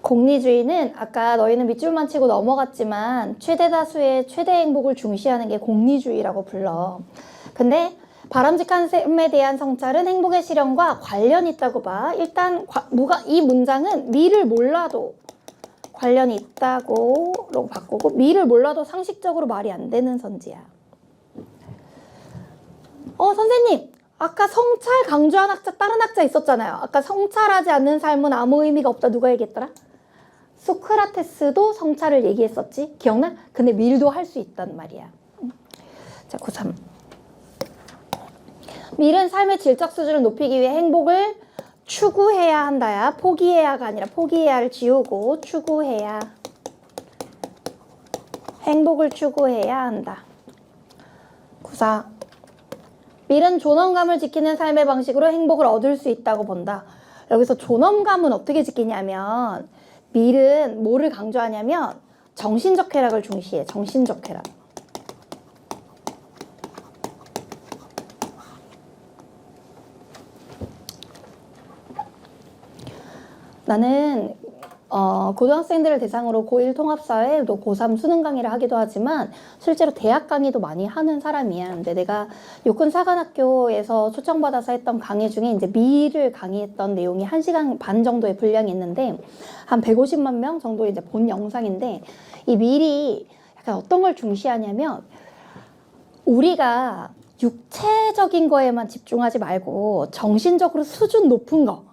공리주의는 아까 너희는 밑줄만 치고 넘어갔지만 최대 다수의 최대 행복을 중시하는 게 공리주의라고 불러. 근데 바람직한 삶에 대한 성찰은 행복의 실현과 관련이 있다고 봐. 일단 이 문장은 미를 몰라도 관련이 있다고 바꾸고, 미를 몰라도 상식적으로 말이 안 되는 선지야. 선생님, 아까 성찰 강조한 학자, 다른 학자 있었잖아요. 아까 성찰하지 않는 삶은 아무 의미가 없다. 누가 얘기했더라? 소크라테스도 성찰을 얘기했었지. 기억나? 근데 밀도 할 수 있단 말이야. 자, 고3. 밀은 삶의 질적 수준을 높이기 위해 행복을 추구해야 한다야. 포기해야가 아니라 포기해야를 지우고 추구해야. 행복을 추구해야 한다. 9사. 밀은 존엄감을 지키는 삶의 방식으로 행복을 얻을 수 있다고 본다. 여기서 존엄감은 어떻게 지키냐면, 밀은 뭐를 강조하냐면 정신적 쾌락을 중시해. 정신적 쾌락. 나는 고등학생들을 대상으로 고1 통합사회, 또 고3 수능 강의를 하기도 하지만 실제로 대학 강의도 많이 하는 사람이야. 근데 내가 육군사관학교에서 초청받아서 했던 강의 중에 이제 미를 강의했던 내용이 1시간 반 정도의 분량이 있는데 한 150만 명 정도 이제 본 영상인데, 이 밀이 약간 어떤 걸 중시하냐면, 우리가 육체적인 거에만 집중하지 말고 정신적으로 수준 높은 거,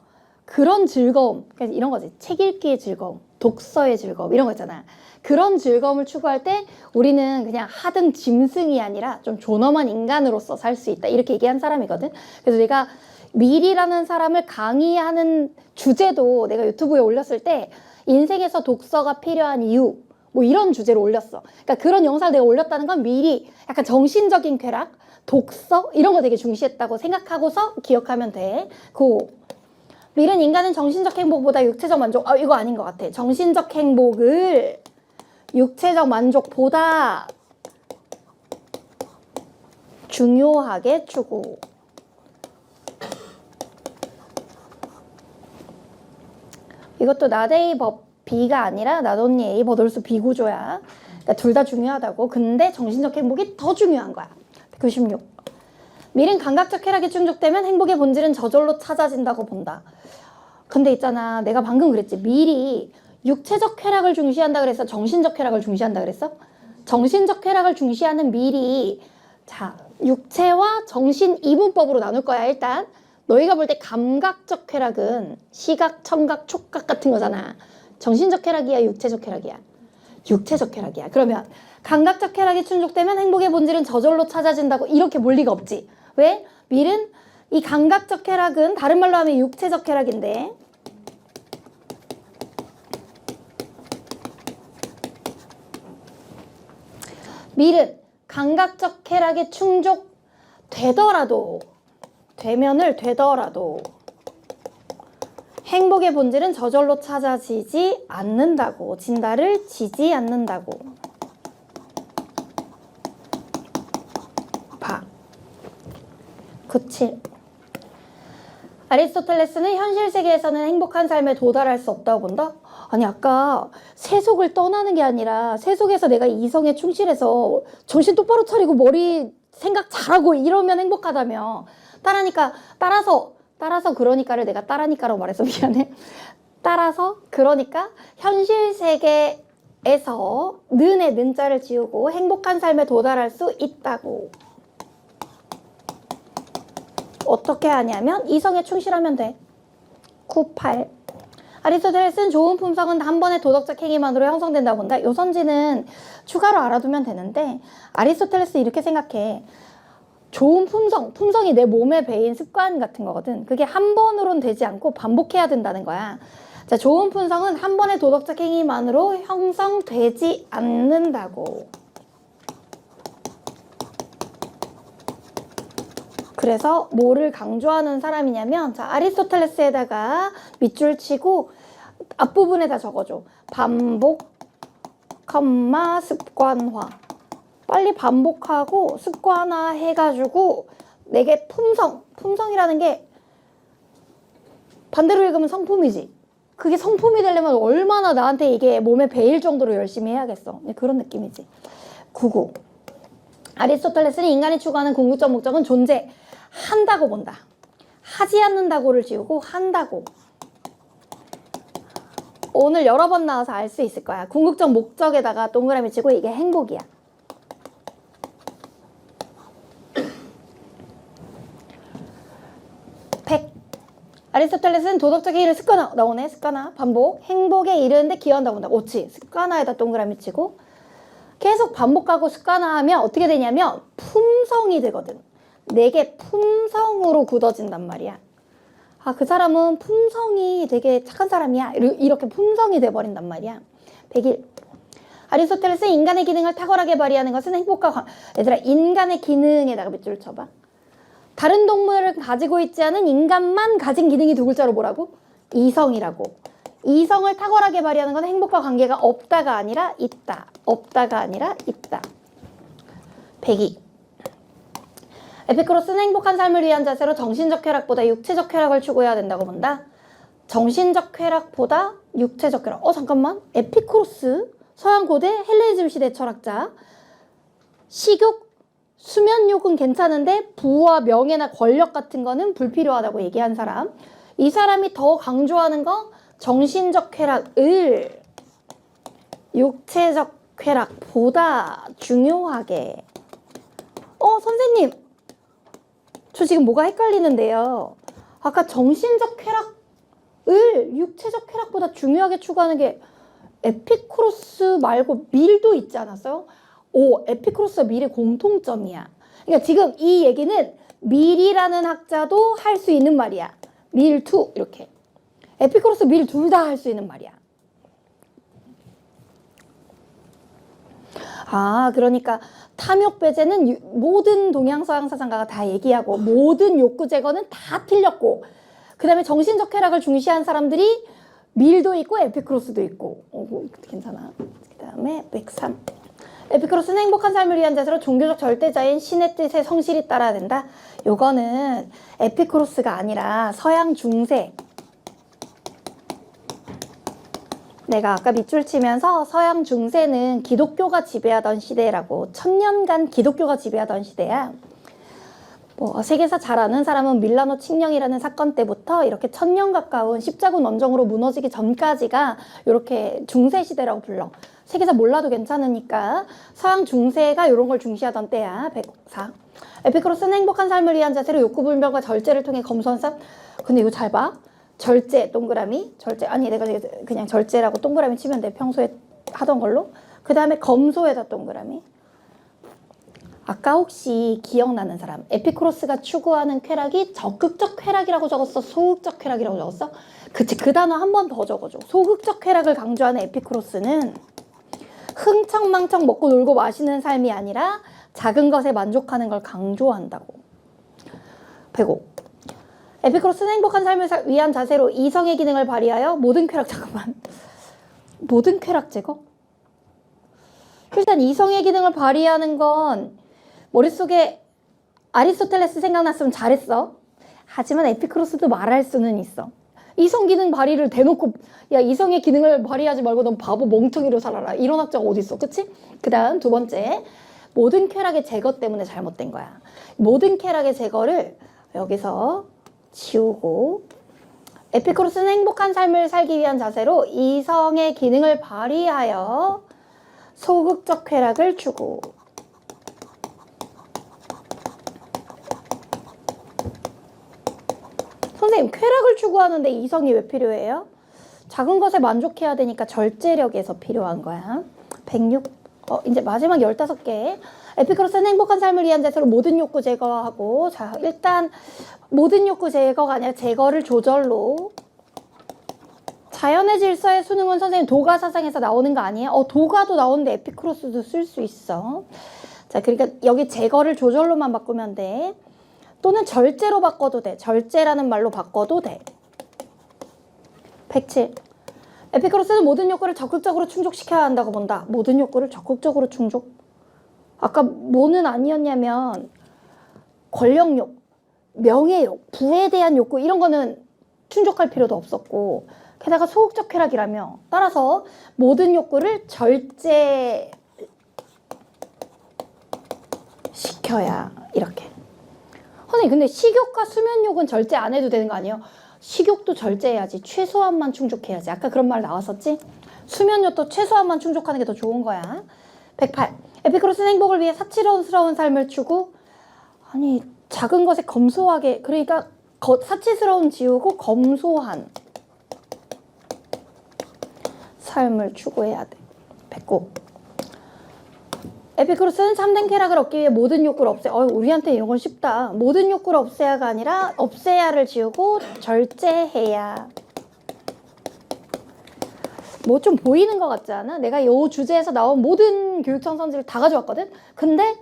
그런 즐거움, 그러니까 이런 거지. 책 읽기의 즐거움, 독서의 즐거움, 이런 거 있잖아. 그런 즐거움을 추구할 때 우리는 그냥 하등 짐승이 아니라 좀 존엄한 인간으로서 살 수 있다. 이렇게 얘기한 사람이거든. 그래서 내가 밀이라는 사람을 강의하는 주제도 내가 유튜브에 올렸을 때 인생에서 독서가 필요한 이유, 뭐 이런 주제로 올렸어. 그러니까 그런 영상을 내가 올렸다는 건 밀이 약간 정신적인 쾌락, 독서 이런 거 되게 중시했다고 생각하고서 기억하면 돼. 밀은 인간은 정신적 행복보다 육체적 만족, 이거 아닌 것 같아. 정신적 행복을 육체적 만족보다 중요하게 추구. 이것도 나데이 법 B가 아니라 나돈니 A 버돌수 B 구조야. 그러니까 둘 다 중요하다고. 근데 정신적 행복이 더 중요한 거야. 96. 밀은 감각적 쾌락이 충족되면 행복의 본질은 저절로 찾아진다고 본다. 근데 있잖아, 내가 방금 그랬지. 밀이 육체적 쾌락을 중시한다 그랬어? 정신적 쾌락을 중시한다 그랬어? 정신적 쾌락을 중시하는 밀이, 자, 육체와 정신 이분법으로 나눌 거야. 일단 너희가 볼 때 감각적 쾌락은 시각, 청각, 촉각 같은 거잖아. 정신적 쾌락이야, 육체적 쾌락이야? 육체적 쾌락이야. 그러면 감각적 쾌락이 충족되면 행복의 본질은 저절로 찾아진다고, 이렇게 볼 리가 없지. 왜? 밀은 이 감각적 쾌락은 다른 말로 하면 육체적 쾌락인데, 밀은 감각적 쾌락이 충족되더라도, 되더라도 행복의 본질은 저절로 찾아지지 않는다고, 진다를 지지 않는다고 봐. 97. 아리스토텔레스는 현실 세계에서는 행복한 삶에 도달할 수 없다고 본다? 아니, 아까 세속을 떠나는 게 아니라 세속에서 내가 이성에 충실해서 정신 똑바로 차리고 머리 생각 잘하고 이러면 행복하다며. 따라서 그러니까를 내가 따라니까라고 말해서 미안해. 따라서 그러니까 현실 세계에서 는의 는자를 지우고 행복한 삶에 도달할 수 있다고. 어떻게 하냐면 이성에 충실하면 돼. 98. 아리스토텔레스는 좋은 품성은 한 번의 도덕적 행위만으로 형성된다고 본다. 요 선지는 추가로 알아두면 되는데, 아리스토텔레스 이렇게 생각해. 좋은 품성이 내 몸에 배인 습관 같은 거거든. 그게 한 번으로는 되지 않고 반복해야 된다는 거야. 자, 좋은 품성은 한 번의 도덕적 행위만으로 형성되지 않는다고. 그래서 뭐를 강조하는 사람이냐면, 자, 아리스토텔레스에다가 밑줄 치고 앞부분에다 적어줘. 반복, 습관화. 빨리 반복하고 습관화 해가지고 내게 품성이라는 게 반대로 읽으면 성품이지. 그게 성품이 되려면 얼마나 나한테 이게 몸에 배일 정도로 열심히 해야겠어. 그런 느낌이지. 99. 아리스토텔레스는 인간이 추구하는 궁극적 목적은 존재, 한다고 본다. 하지 않는다고를 지우고 한다고. 오늘 여러 번 나와서 알 수 있을 거야. 궁극적 목적에다가 동그라미 치고 이게 행복이야. 100. 아리스토텔레스는 도덕적인 일을 습관화. 나오네. 습관화. 반복. 행복에 이르는데 기여한다고 본다. 옳지. 습관화에다 동그라미 치고 계속 반복하고 습관화하면 어떻게 되냐면 품성이 되거든. 내게 품성으로 굳어진단 말이야. 아, 그 사람은 품성이 되게 착한 사람이야. 이렇게 품성이 돼버린단 말이야. 101. 아리스토텔레스는 인간의 기능을 탁월하게 발휘하는 것은 행복과 얘들아, 인간의 기능에다가 몇 줄 쳐봐. 다른 동물을 가지고 있지 않은 인간만 가진 기능이 두 글자로 뭐라고? 이성이라고. 이성을 탁월하게 발휘하는 건 행복과 관계가 없다가 아니라 있다. 없다가 아니라 있다. 102. 에피쿠로스는 행복한 삶을 위한 자세로 정신적 쾌락보다 육체적 쾌락을 추구해야 된다고 본다. 정신적 쾌락보다 육체적 쾌락. 잠깐만. 에피쿠로스, 서양 고대 헬레니즘 시대 철학자. 식욕, 수면욕은 괜찮은데 부와 명예나 권력 같은 거는 불필요하다고 얘기한 사람. 이 사람이 더 강조하는 거 정신적 쾌락을 육체적 쾌락보다 중요하게. 선생님, 저 지금 뭐가 헷갈리는데요. 아까 정신적 쾌락을 육체적 쾌락보다 중요하게 추구하는 게 에피쿠로스 말고 밀도 있지 않았어요? 에피쿠로스와 밀의 공통점이야. 그러니까 지금 이 얘기는 밀이라는 학자도 할 수 있는 말이야. 밀2 이렇게. 에피쿠로스 밀 둘 다 할 수 있는 말이야. 그러니까 탐욕 배제는 모든 동양서양 사상가가 다 얘기하고 모든 욕구 제거는 다 틀렸고 그 다음에 정신적 쾌락을 중시한 사람들이 밀도 있고 에피쿠로스도 있고 괜찮아. 그 다음에 103. 에피쿠로스는 행복한 삶을 위한 자세로 종교적 절대자인 신의 뜻에 성실히 따라야 된다. 요거는 에피쿠로스가 아니라 서양 중세. 내가 아까 밑줄 치면서 서양 중세는 기독교가 지배하던 시대라고. 1000년간 기독교가 지배하던 시대야. 세계사 잘 아는 사람은 밀라노 칙령이라는 사건 때부터 이렇게 1000년 가까운 십자군 원정으로 무너지기 전까지가 이렇게 중세 시대라고 불러. 세계사 몰라도 괜찮으니까 서양 중세가 이런 걸 중시하던 때야. 104. 에피쿠로스는 행복한 삶을 위한 자세로 욕구불명과 절제를 통해 검소한 삶. 근데 이거 잘 봐. 절제 동그라미. 절제. 아니 내가 그냥 절제라고 동그라미 치면 돼. 평소에 하던 걸로. 그 다음에 검소에다 동그라미. 아까 혹시 기억나는 사람, 에피쿠로스가 추구하는 쾌락이 적극적 쾌락이라고 적었어? 소극적 쾌락이라고 적었어? 그치, 그 단어 한 번 더 적어줘. 소극적 쾌락을 강조하는 에피쿠로스는 흥청망청 먹고 놀고 마시는 삶이 아니라 작은 것에 만족하는 걸 강조한다고. 105. 에피쿠로스는 행복한 삶을 위한 자세로 이성의 기능을 발휘하여 모든 쾌락, 잠깐만. 모든 쾌락 제거? 일단 이성의 기능을 발휘하는 건 머릿속에 아리스토텔레스 생각났으면 잘했어. 하지만 에피쿠로스도 말할 수는 있어. 이성 기능 발휘를 대놓고 야 이성의 기능을 발휘하지 말고 넌 바보 멍청이로 살아라. 이런 학자가 어디 있어. 그치? 그 다음 두 번째. 모든 쾌락의 제거 때문에 잘못된 거야. 모든 쾌락의 제거를 여기서 지우고 에피쿠로스는 행복한 삶을 살기 위한 자세로 이성의 기능을 발휘하여 소극적 쾌락을 추구. 선생님, 쾌락을 추구하는데 이성이 왜 필요해요? 작은 것에 만족해야 되니까 절제력에서 필요한 거야. 106. 이제 마지막 15개. 에피쿠로스는 행복한 삶을 위한 자세로 모든 욕구 제거하고. 자, 일단 모든 욕구 제거가 아니라 제거를 조절로. 자연의 질서의 수능은 선생님 도가 사상에서 나오는 거 아니에요? 도가도 나오는데 에피쿠로스도 쓸 수 있어. 자, 그러니까 여기 제거를 조절로만 바꾸면 돼. 또는 절제로 바꿔도 돼. 절제라는 말로 바꿔도 돼. 107. 에피쿠로스는 모든 욕구를 적극적으로 충족시켜야 한다고 본다. 모든 욕구를 적극적으로 충족. 아까 뭐는 아니었냐면 권력욕, 명예욕, 부에 대한 욕구 이런 거는 충족할 필요도 없었고 게다가 소극적 쾌락이라며 따라서 모든 욕구를 절제시켜야 이렇게. 선생님 근데 식욕과 수면욕은 절제 안 해도 되는 거 아니에요? 식욕도 절제해야지. 최소한만 충족해야지. 아까 그런 말 나왔었지? 수면욕도 최소한만 충족하는 게 더 좋은 거야. 108. 에피크로스는 행복을 위해 사치스러운 삶을 추구. 아니 작은 것에 검소하게, 그러니까 사치스러운 지우고 검소한 삶을 추구해야 돼. 109. 에피크로스는 참된 쾌락을 얻기 위해 모든 욕구를 우리한테 이런 건 쉽다. 모든 욕구를 없애야가 아니라 없애야를 지우고 절제해야. 뭐 좀 보이는 것 같지 않아? 내가 이 주제에서 나온 모든 교육청 선지를 다 가져왔거든? 근데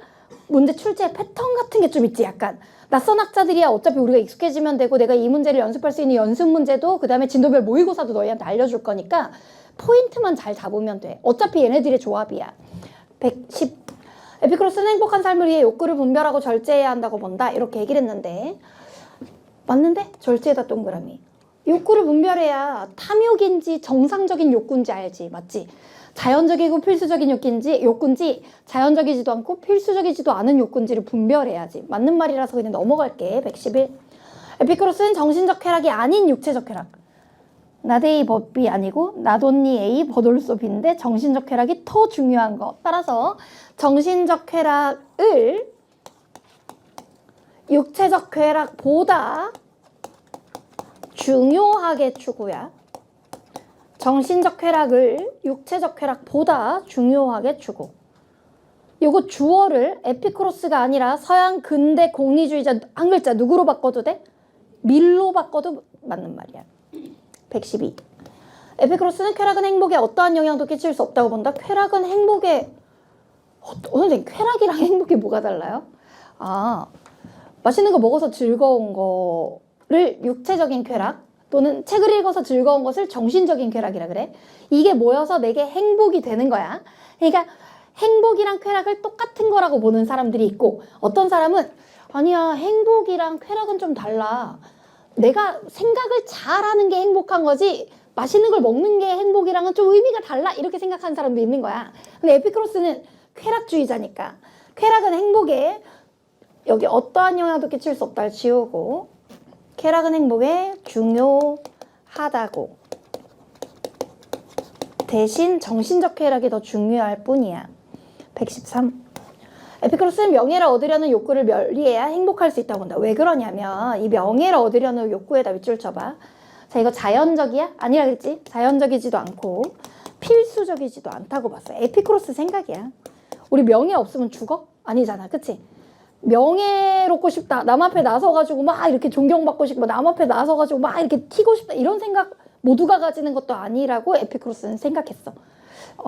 문제 출제 패턴 같은 게 좀 있지, 약간. 낯선 학자들이야 어차피 우리가 익숙해지면 되고, 내가 이 문제를 연습할 수 있는 연습 문제도 그 다음에 진도별 모의고사도 너희한테 알려줄 거니까 포인트만 잘 잡으면 돼. 어차피 얘네들의 조합이야. 110. 에피크로스는 행복한 삶을 위해 욕구를 분별하고 절제해야 한다고 본다. 이렇게 얘기를 했는데 맞는데? 절제에다 동그라미. 욕구를 분별해야 탐욕인지 정상적인 욕구인지 알지. 맞지? 자연적이고 필수적인 욕구인지 자연적이지도 않고 필수적이지도 않은 욕구인지를 분별해야지. 맞는 말이라서 그냥 넘어갈게. 111. 에피크로스는 정신적 쾌락이 아닌 육체적 쾌락. 나데이 법이 아니고 나돈니 에이 버돌소비인데 정신적 쾌락이 더 중요한 거. 따라서 정신적 쾌락을 육체적 쾌락보다 중요하게 추구야. 정신적 쾌락을 육체적 쾌락보다 중요하게 추구. 요거 주어를 에피크로스가 아니라 서양 근대 공리주의자 한 글자 누구로 바꿔도 돼? 밀로 바꿔도 맞는 말이야. 112. 에피크로스는 쾌락은 행복에 어떠한 영향도 끼칠 수 없다고 본다. 쾌락은 행복에 선생님 쾌락이랑 행복이 뭐가 달라요? 맛있는 거 먹어서 즐거운 거를 육체적인 쾌락, 또는 책을 읽어서 즐거운 것을 정신적인 쾌락이라 그래. 이게 모여서 내게 행복이 되는 거야. 그러니까 행복이랑 쾌락을 똑같은 거라고 보는 사람들이 있고, 어떤 사람은 아니야 행복이랑 쾌락은 좀 달라. 내가 생각을 잘하는 게 행복한 거지 맛있는 걸 먹는 게 행복이랑은 좀 의미가 달라, 이렇게 생각하는 사람도 있는 거야. 근데 에피크로스는 쾌락주의자니까 쾌락은 행복에 여기 어떠한 영향도 끼칠 수 없다를 지우고, 쾌락은 행복에 중요하다고. 대신 정신적 쾌락이 더 중요할 뿐이야. 113. 에피크로스는 명예를 얻으려는 욕구를 멸리해야 행복할 수 있다고 본다. 왜 그러냐면 이 명예를 얻으려는 욕구에다 밑줄 쳐봐. 자, 이거 자연적이야? 아니라 그랬지? 자연적이지도 않고 필수적이지도 않다고 봤어. 에피크로스 생각이야. 우리 명예 없으면 죽어? 아니잖아. 그치? 명예롭고 싶다. 남 앞에 나서가지고 막 이렇게 존경받고 싶고, 남 앞에 나서가지고 막 이렇게 튀고 싶다. 이런 생각 모두가 가지는 것도 아니라고 에피크로스는 생각했어.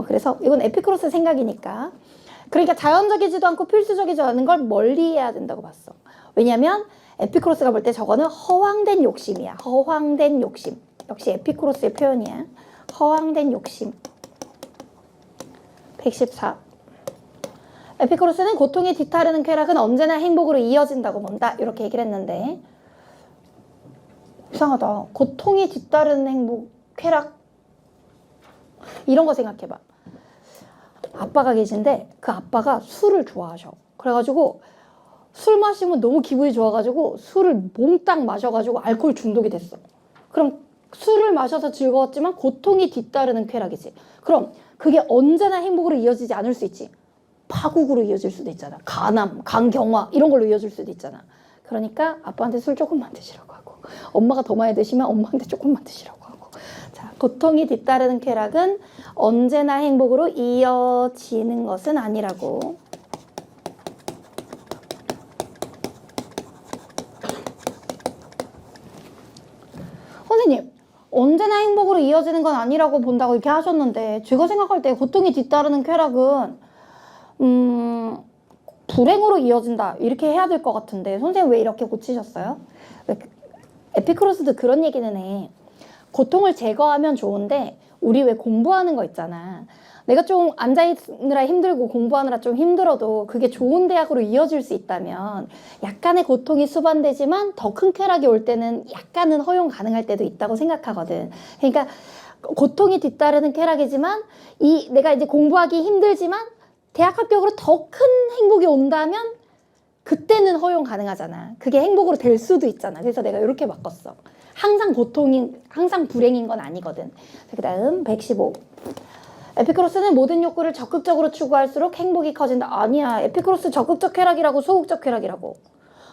그래서 이건 에피크로스 생각이니까. 그러니까 자연적이지도 않고 필수적이지 않은 걸 멀리해야 된다고 봤어. 왜냐면 에피크로스가 볼 때 저거는 허황된 욕심이야. 허황된 욕심. 역시 에피크로스의 표현이야. 허황된 욕심. 114. 에피크로스는 고통이 뒤따르는 쾌락은 언제나 행복으로 이어진다고 본다. 이렇게 얘기를 했는데 이상하다. 고통이 뒤따르는 행복, 쾌락, 이런 거 생각해봐. 아빠가 계신데 그 아빠가 술을 좋아하셔. 그래가지고 술 마시면 너무 기분이 좋아가지고 술을 몽땅 마셔가지고 알코올 중독이 됐어. 그럼 술을 마셔서 즐거웠지만 고통이 뒤따르는 쾌락이지. 그럼 그게 언제나 행복으로 이어지지 않을 수 있지. 파국으로 이어질 수도 있잖아. 간암, 간경화 이런 걸로 이어질 수도 있잖아. 그러니까 아빠한테 술 조금만 드시라고 하고, 엄마가 더 많이 드시면 엄마한테 조금만 드시라고 하고. 자, 고통이 뒤따르는 쾌락은 언제나 행복으로 이어지는 것은 아니라고. 선생님, 언제나 행복으로 이어지는 건 아니라고 본다고 이렇게 하셨는데, 제가 생각할 때 고통이 뒤따르는 쾌락은 불행으로 이어진다 이렇게 해야 될 것 같은데, 선생님 왜 이렇게 고치셨어요? 에피크로스도 그런 얘기는 해. 고통을 제거하면 좋은데 우리 왜 공부하는 거 있잖아. 내가 좀 앉아있느라 힘들고 공부하느라 좀 힘들어도 그게 좋은 대학으로 이어질 수 있다면 약간의 고통이 수반되지만 더 큰 쾌락이 올 때는 약간은 허용 가능할 때도 있다고 생각하거든. 그러니까 고통이 뒤따르는 쾌락이지만 내가 이제 공부하기 힘들지만 대학 합격으로 더 큰 행복이 온다면 그때는 허용 가능하잖아. 그게 행복으로 될 수도 있잖아. 그래서 내가 이렇게 바꿨어. 항상 항상 불행인 건 아니거든. 그 다음 115. 에피쿠로스는 모든 욕구를 적극적으로 추구할수록 행복이 커진다. 아니야. 에피쿠로스 적극적 쾌락이라고 소극적 쾌락이라고.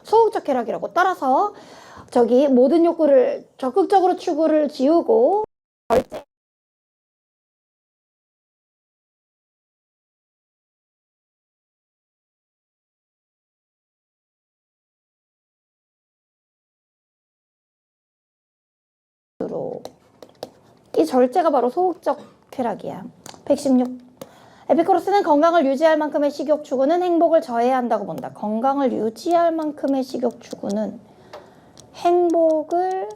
소극적 쾌락이라고. 따라서 저기 모든 욕구를 적극적으로 추구를 지우고 절제 이 절제가 바로 소극적 쾌락이야. 116. 에피쿠로스는 건강을 유지할 만큼의 식욕 추구는 행복을 저해야 한다고 본다. 건강을 유지할 만큼의 식욕 추구는 행복을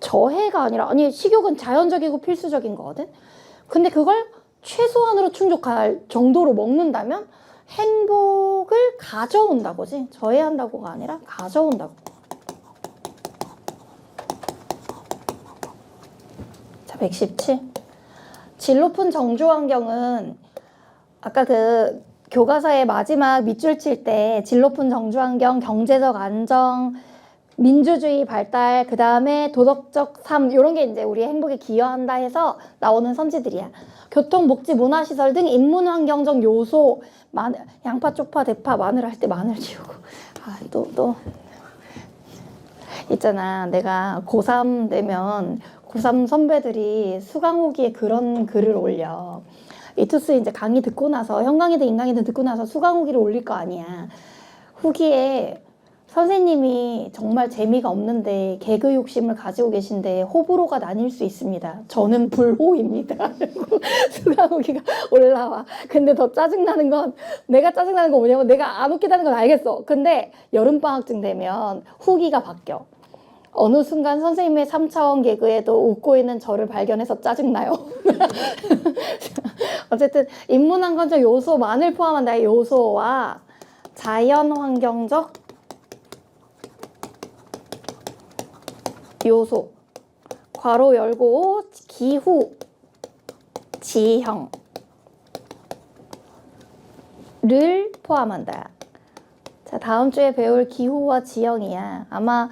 저해가 아니라, 아니 식욕은 자연적이고 필수적인 거거든. 근데 그걸 최소한으로 충족할 정도로 먹는다면 행복을 가져온다고지. 저해한다고가 아니라 가져온다고. 자, 117. 질 높은 정주 환경은 아까 그 교과서의 마지막 밑줄 칠 때 질 높은 정주 환경, 경제적 안정, 민주주의 발달, 그 다음에 도덕적 삶, 이런 게 이제 우리의 행복에 기여한다 해서 나오는 선지들이야. 교통, 복지, 문화시설 등 인문 환경적 요소, 양파, 쪽파, 대파, 마늘 할 때 마늘 지우고. 또. 있잖아. 내가 고3 되면 고3 선배들이 수강후기에 그런 글을 올려. 이투스 이제 강의 듣고 나서, 형강이든 인강이든 듣고 나서 수강후기를 올릴 거 아니야. 후기에 선생님이 정말 재미가 없는데 개그 욕심을 가지고 계신데 호불호가 나뉠 수 있습니다. 저는 불호입니다. 수강후기가 올라와. 근데 더 짜증나는 건, 내가 짜증나는 건 뭐냐면 내가 안 웃기다는 건 알겠어. 근데 여름방학쯤 되면 후기가 바뀌어. 어느 순간 선생님의 3차원 개그에도 웃고 있는 저를 발견해서 짜증나요. 어쨌든 인문환경적 요소만을 포함한다. 요소와 자연환경적 요소, 괄호 열고 기후, 지형을 포함한다. 자, 다음 주에 배울 기후와 지형이야. 아마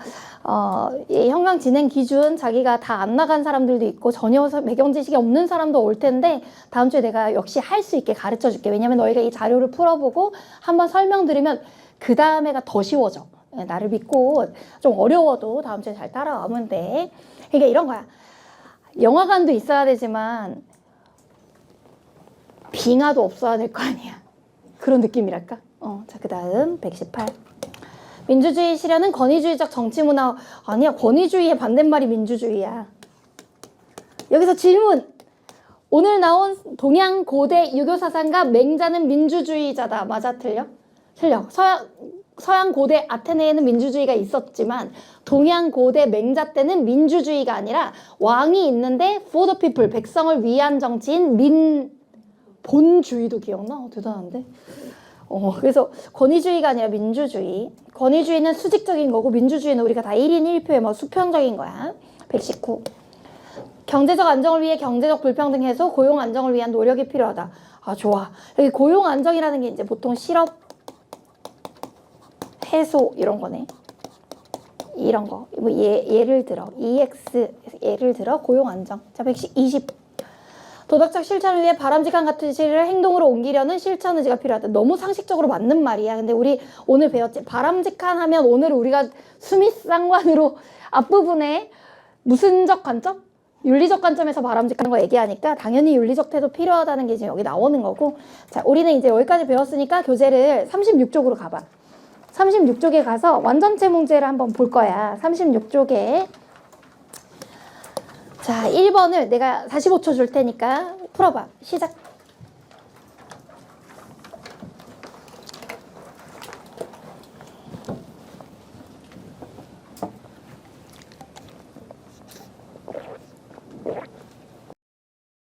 이 형광 진행 기준 자기가 다 안 나간 사람들도 있고 전혀 배경 지식이 없는 사람도 올 텐데 다음 주에 내가 역시 할 수 있게 가르쳐 줄게. 왜냐면 너희가 이 자료를 풀어보고 한번 설명 들으면 그 다음에가 더 쉬워져. 나를 믿고 좀 어려워도 다음 주에 잘 따라오면 돼. 그러니까 이런 거야. 영화관도 있어야 되지만 빙하도 없어야 될 거 아니야. 그런 느낌이랄까? 자, 그 다음 118. 민주주의 실현은 권위주의적 정치 문화. 아니야, 권위주의의 반대말이 민주주의야. 여기서 질문. 오늘 나온 동양 고대 유교 사상가 맹자는 민주주의자다. 맞아, 틀려? 틀려. 서양 고대 아테네에는 민주주의가 있었지만 동양 고대 맹자 때는 민주주의가 아니라 왕이 있는데 for the people, 백성을 위한 정치인 본주의도 기억나? 대단한데? 그래서 권위주의가 아니라 민주주의. 권위주의는 수직적인 거고 민주주의는 우리가 다 1인 1표의 뭐 수평적인 거야. 119. 경제적 안정을 위해 경제적 불평등 해소, 고용 안정을 위한 노력이 필요하다. 좋아. 여기 고용 안정이라는 게 이제 보통 실업 해소 이런 거네. 이런 거. 뭐 예를 들어 EX 예를 들어 고용 안정. 자, 120. 도덕적 실천을 위해 바람직한 가치를 행동으로 옮기려는 실천 의지가 필요하다. 너무 상식적으로 맞는 말이야. 근데 우리 오늘 배웠지. 바람직한 하면 오늘 우리가 수미상관으로 앞부분에 무슨적 관점? 윤리적 관점에서 바람직한 거 얘기하니까 당연히 윤리적 태도 필요하다는 게 지금 여기 나오는 거고. 자, 우리는 이제 여기까지 배웠으니까 교재를 36쪽으로 가봐. 36쪽에 가서 완전체 문제를 한번 볼 거야. 36쪽에. 자, 1번을 내가 45초 줄 테니까 풀어봐. 시작.